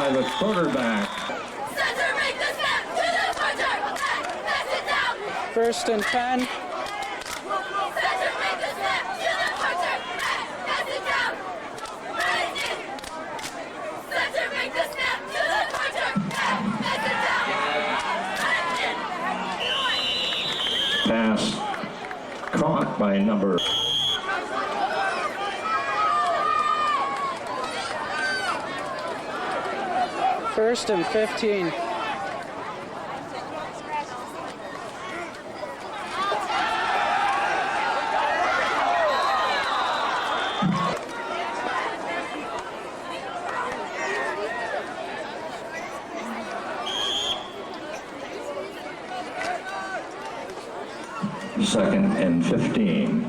S11: by the quarterback.
S12: Center, make the snap to the punter. Pass it down.
S6: 1st and 10.
S12: Center, make the snap to the punter. Pass it down. Blitzing. Center, make the snap to the punter. Pass it down.
S11: Pass caught by number.
S6: First and 15.
S11: Second and 15.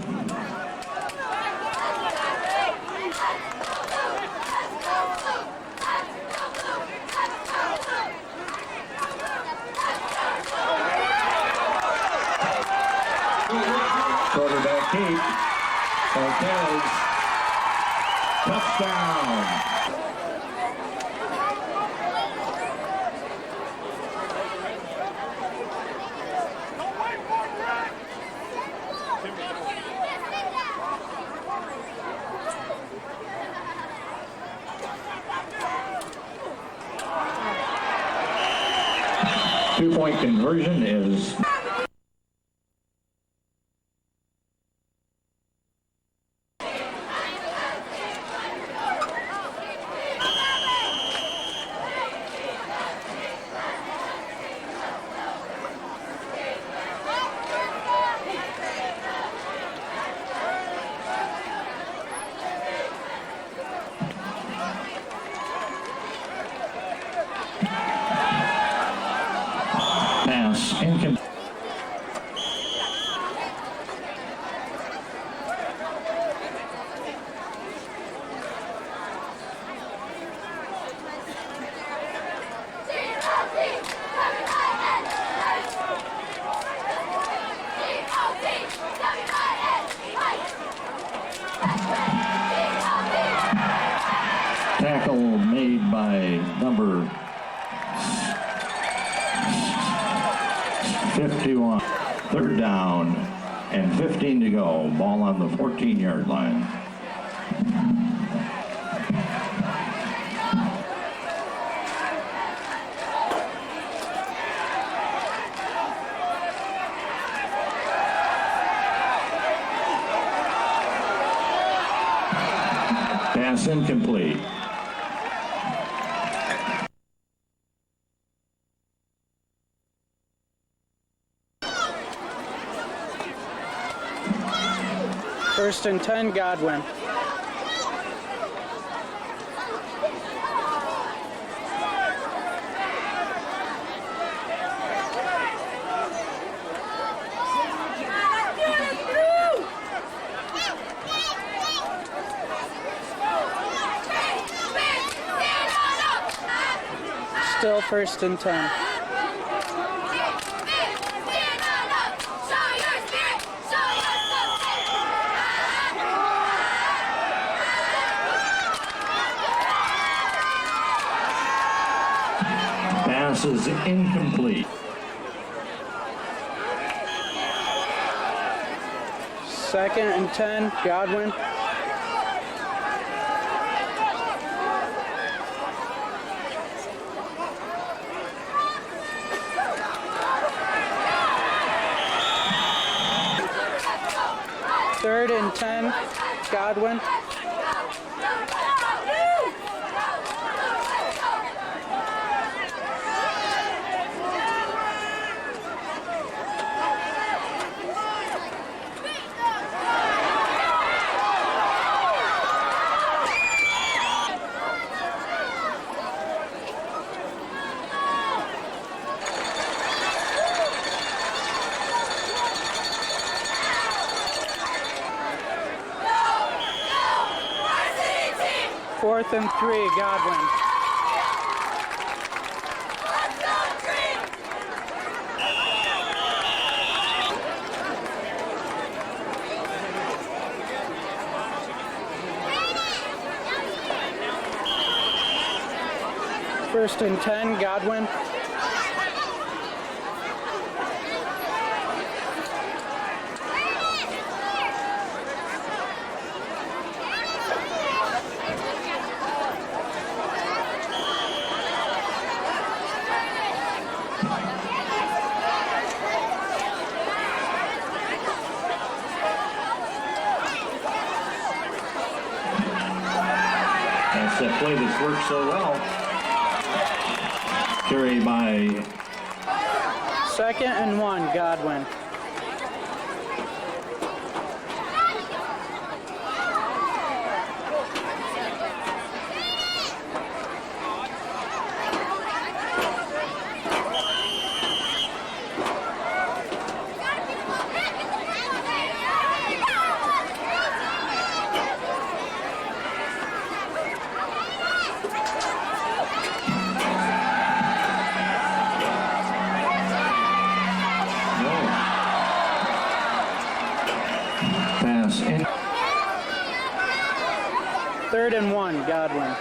S11: Quarterback keep. Cortez. Touchdown. Two-point conversion is pass incomplete. Tackle made by number 51. Third down and 15 to go. Ball on the 14-yard line. Pass incomplete.
S6: First and 10, Godwin. Still first and 10.
S11: Pass is incomplete.
S6: Second and 10, Godwin. Third and 10, Godwin. Fourth and 3, Godwin. First and 10, Godwin.
S11: That's that play that's worked so well. Carry by.
S6: Second and 1, Godwin.
S11: Pass in.
S6: Third and 1, Godwin.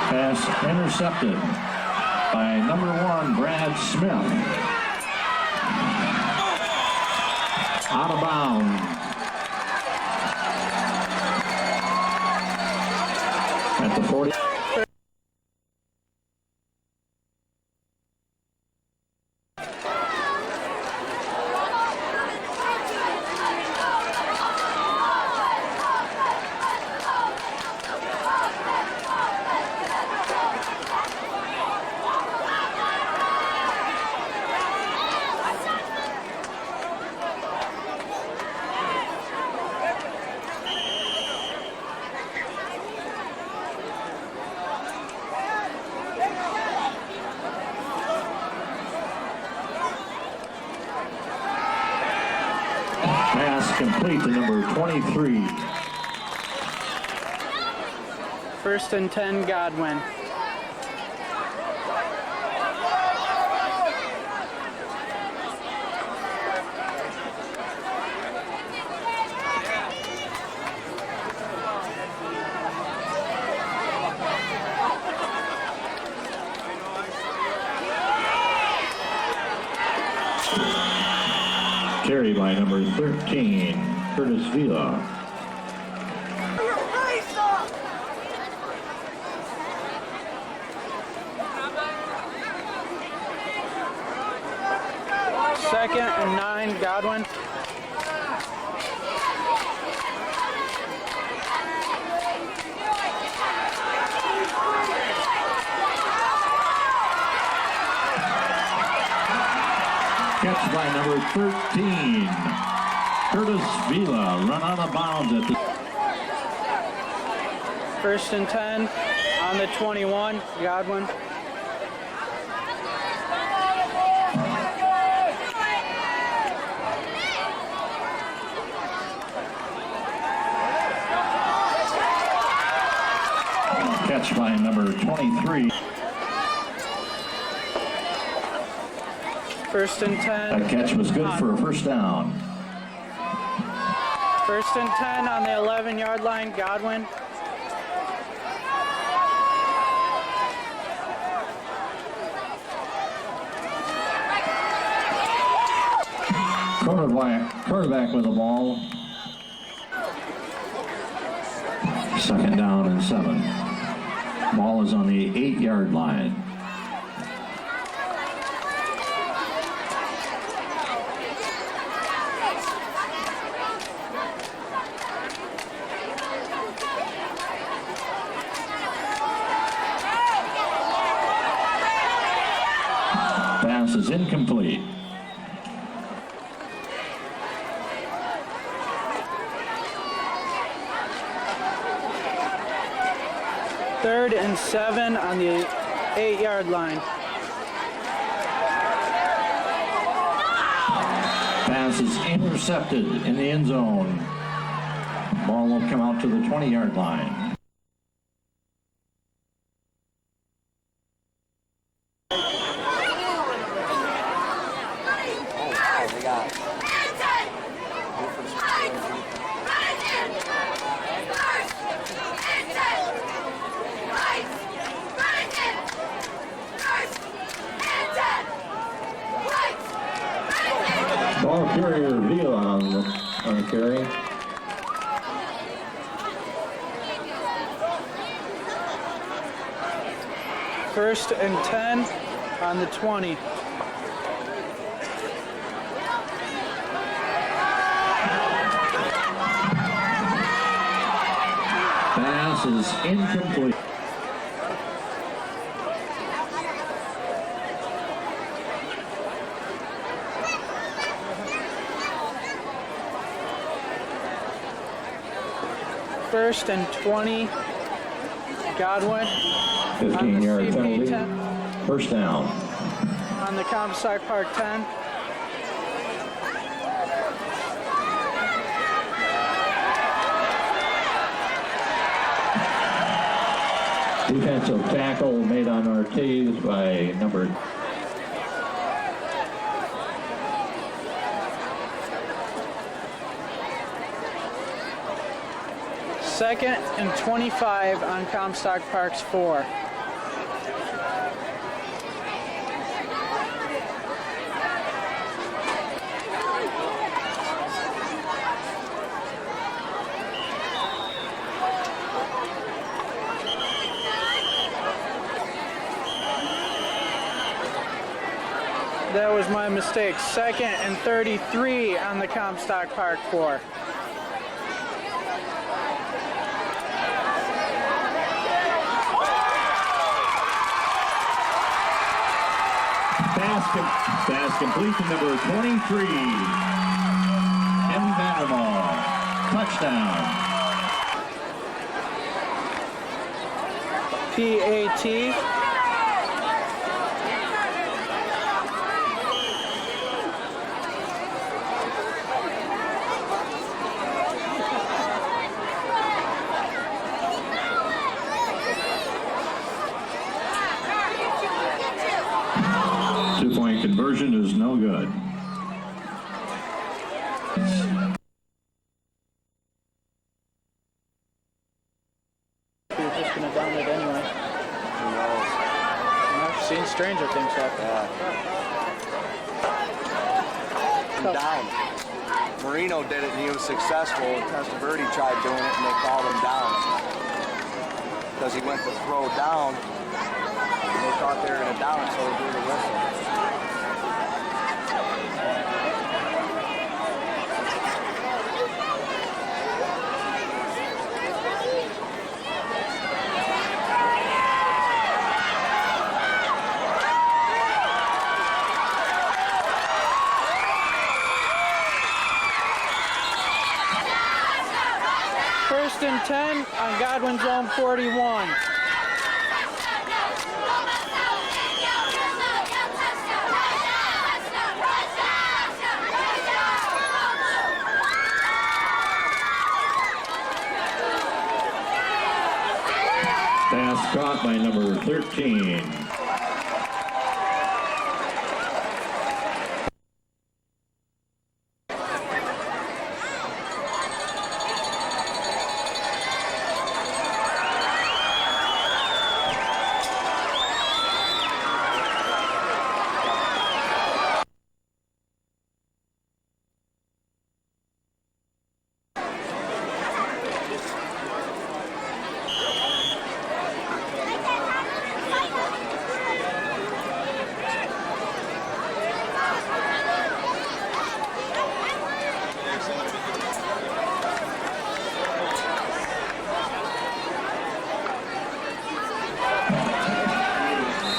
S11: Pass intercepted by number 1, Brad Smith. Out of bounds. At the 40. Pass complete to number 23.
S6: First and 10, Godwin.
S11: Carry by number 13, Curtis Vila.
S6: Second and 9, Godwin.
S11: Catch by number 13, Curtis Vila, run out of bounds at the...
S6: First and 10 on the 21, Godwin.
S11: Catch by number 23.
S6: First and 10.
S11: That catch was good for a first down.
S6: First and 10 on the 11-yard line, Godwin.
S11: Quarterback with the ball. Second down and 7. Ball is on the 8-yard line. Pass is incomplete.
S6: Third and 7 on the 8-yard line.
S11: Pass is intercepted in the end zone. Ball will come out to the 20-yard line.
S12: We got it.
S11: Ball carrier Vila on the carry.
S6: First and 10 on the 20.
S11: Pass is incomplete.
S6: First and 20. Godwin.
S11: 15-yard
S6: CP
S11: penalty.
S6: 10.
S11: First down.
S6: On the Comstock Park 10.
S11: Defensive tackle made on Ortiz by number.
S6: Second and 25 on Comstock Park's 4. That was my mistake. Second and 33 on the Comstock Park 4.
S11: Pass complete to number 23. M. Vandermaal. Touchdown.
S6: PAT.
S11: 2-point conversion is no good.
S6: You're just going to down it anyway.
S9: Who knows?
S6: I've seen stranger things happen.
S9: Yeah. Down. Marino did it and he was successful. Testaverde tried doing it and they called him down. Because he went to throw down. And they thought they were going to down it, so they blew the whistle.
S6: First and 10 on Godwin's own 41.
S11: Pass caught by number 13.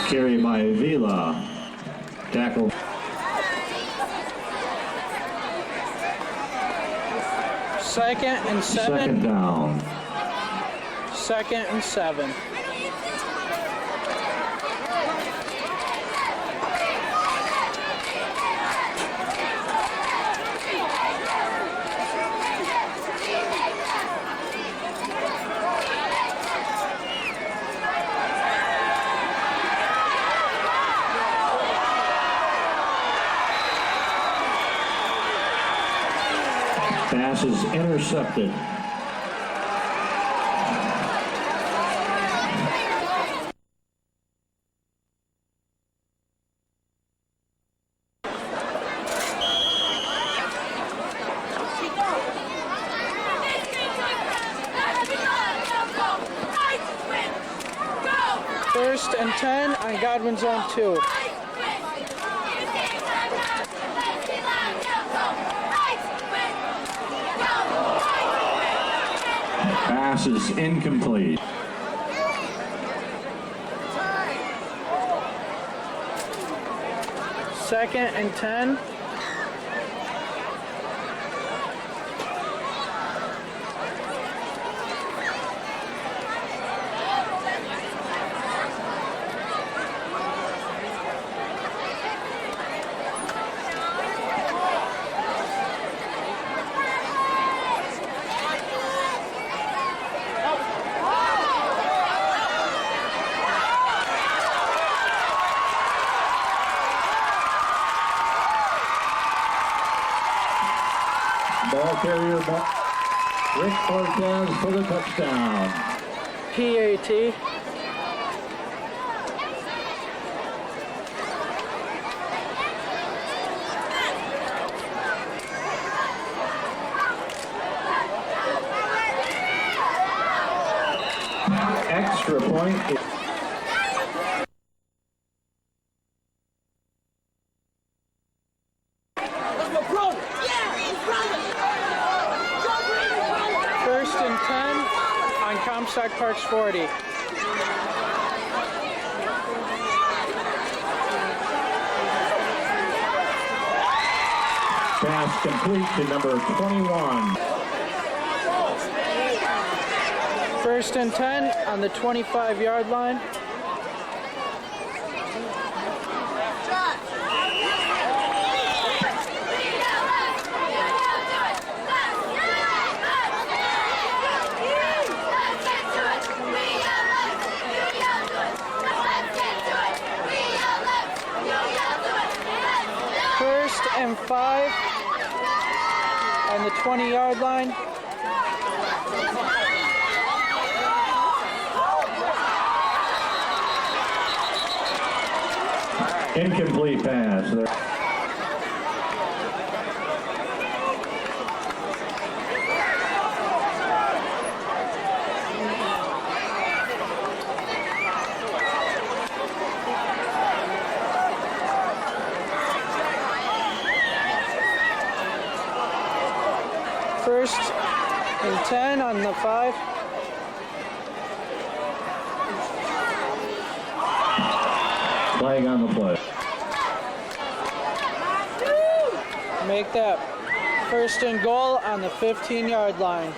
S11: Carry by Vila. Tackle.
S6: Second and 7.
S11: Second down.
S6: Second and 7.
S11: Pass is intercepted.
S6: First and 10 on Godwin zone 2.
S11: Pass is incomplete.
S6: Second and 10.
S11: Ball carrier, Rick Cortez for the touchdown.
S6: PAT.
S11: Extra point.
S6: First and 10 on Comstock Parks 40.
S11: Pass complete to number 21.
S6: First and 10 on the 25-yard line. First and 5 on the 20-yard line.
S11: Incomplete pass.
S6: First and 10 on the 5.
S11: Flag on the play.
S6: Make that first and goal on the 15-yard line.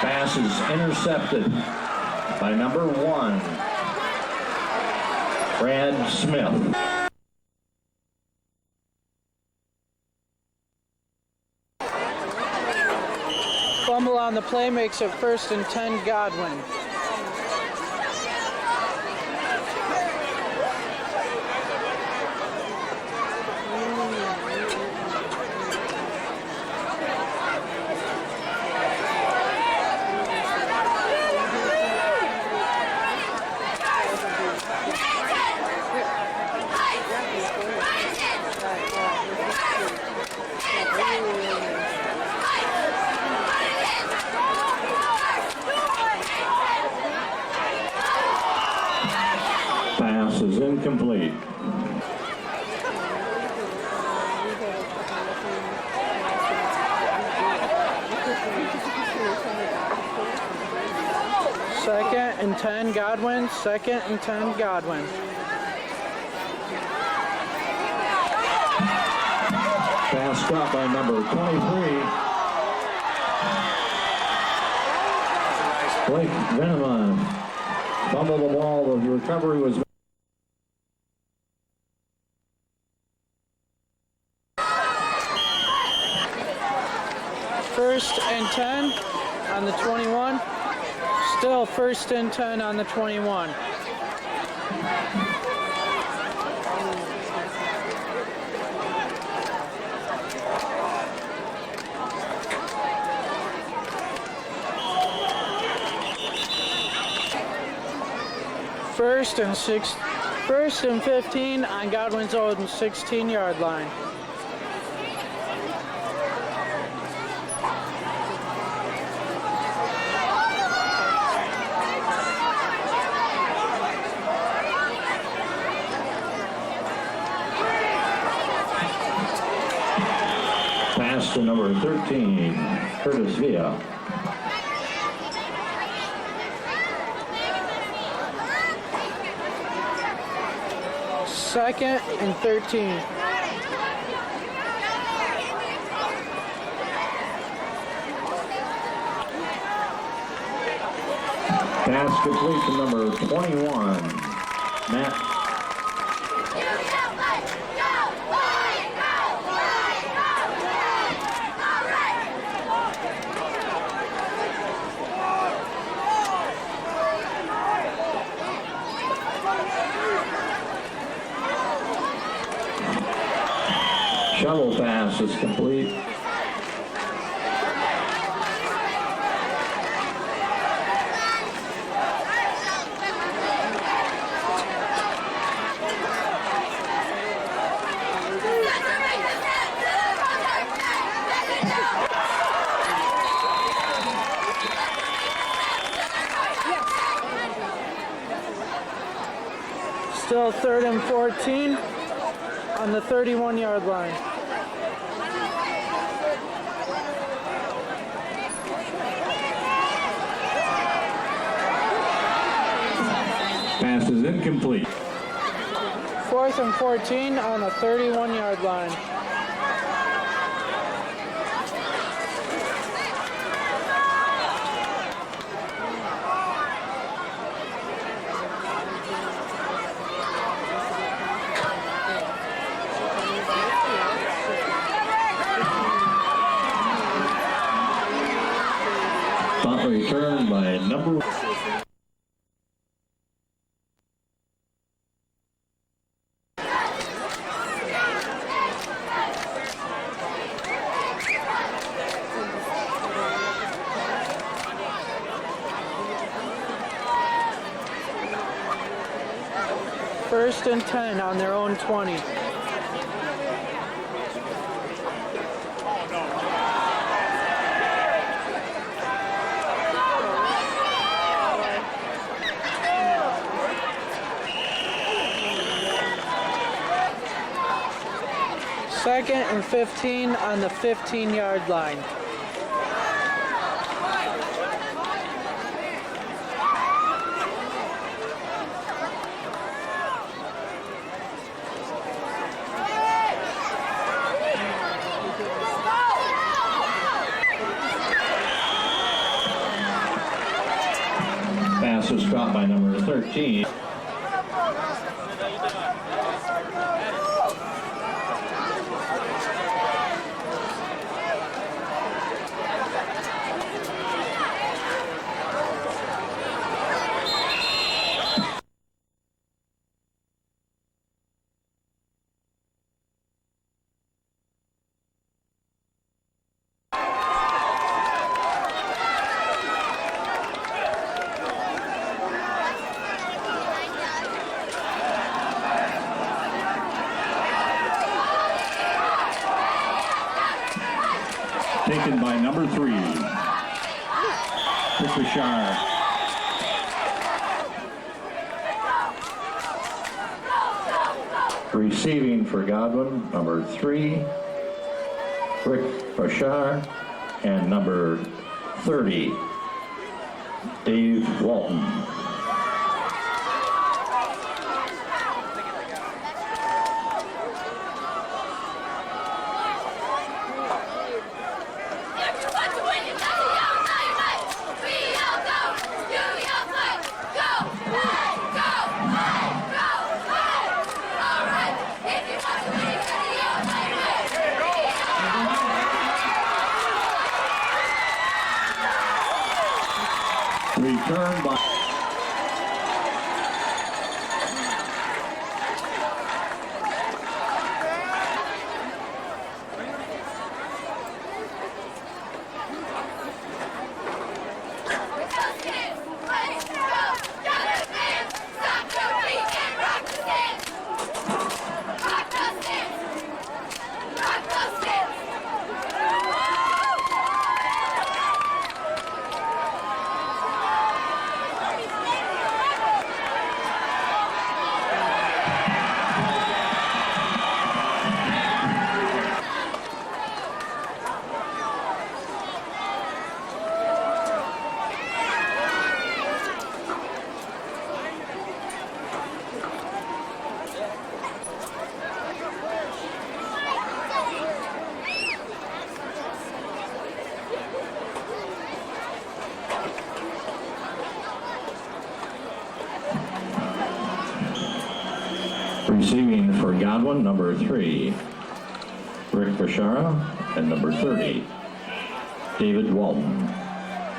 S11: Pass is intercepted by number 1, Brad Smith.
S6: Fumble on the play makes it first and 10 Godwin.
S11: Pass is incomplete.
S6: Second and 10 Godwin. Second and 10 Godwin.
S11: Pass caught by number 23. Blake Veneman fumbled the ball. The recovery was
S6: First and 10 on the 21. Still Still 1st and 10 on the 21. First and 15 on Godwin's own 16-yard line.
S11: Pass to number 13, Curtis Villa.
S6: Second and 13.
S11: Pass complete to number 21, Matt. Shuttle pass is complete.
S6: Still 3rd and 14 on the 31-yard line.
S11: Pass is incomplete.
S6: 4th and 14 on the 31-yard line.
S11: Punt return by number.
S6: First and 10 on their own 20. Second and 15 on the 15-yard line.
S11: Pass is caught by number 13. Taken by number 3, Ricochet. Receiving for Godwin, number 3, Rick Bashar, and number 30, Dave Walton. returned by... Receiving for Godwin, number 3, Rick Bashara, and number 30, David Walton.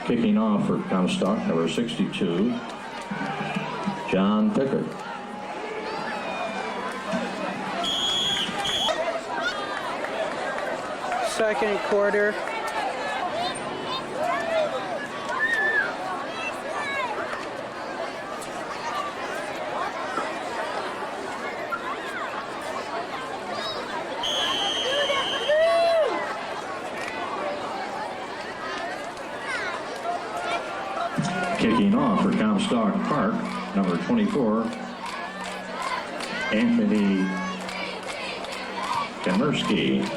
S11: Kicking off for Comstock, number 62, John Pickard.
S6: Second quarter.
S11: Kicking off for Comstock Park, number 24, Anthony Kamersky.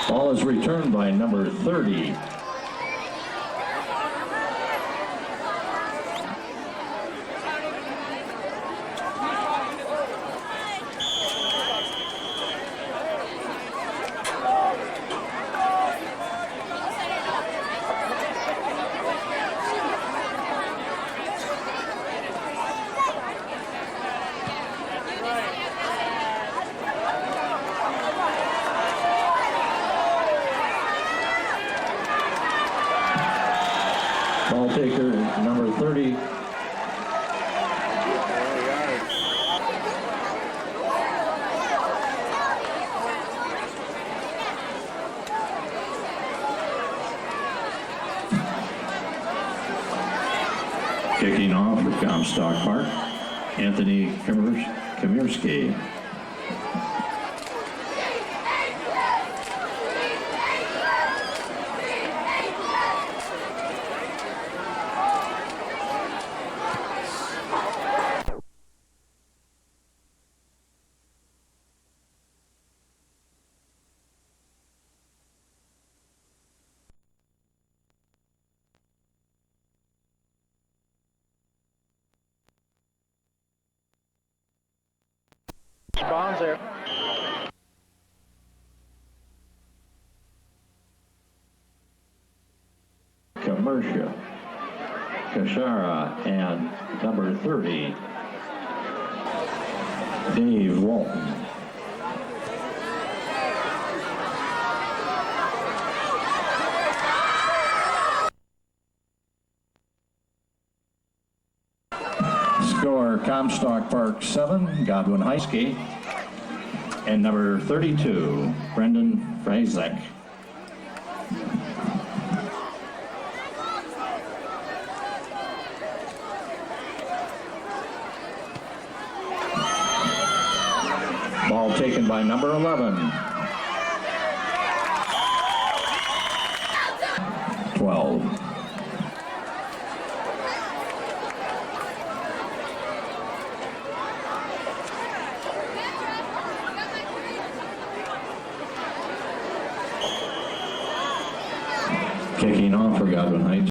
S11: Ball is returned by number 30. Ball taker, number 30. Kicking off for Comstock Park, Anthony Kamersky.
S6: Bombs there.
S11: Commercia, Kashara, and number 30, Dave Walton. Score Comstock Park 7, Godwin Heisky, and number 32, Brendan Frazek. Ball taken by number 11. 12. Kicking off for Godwin Heights,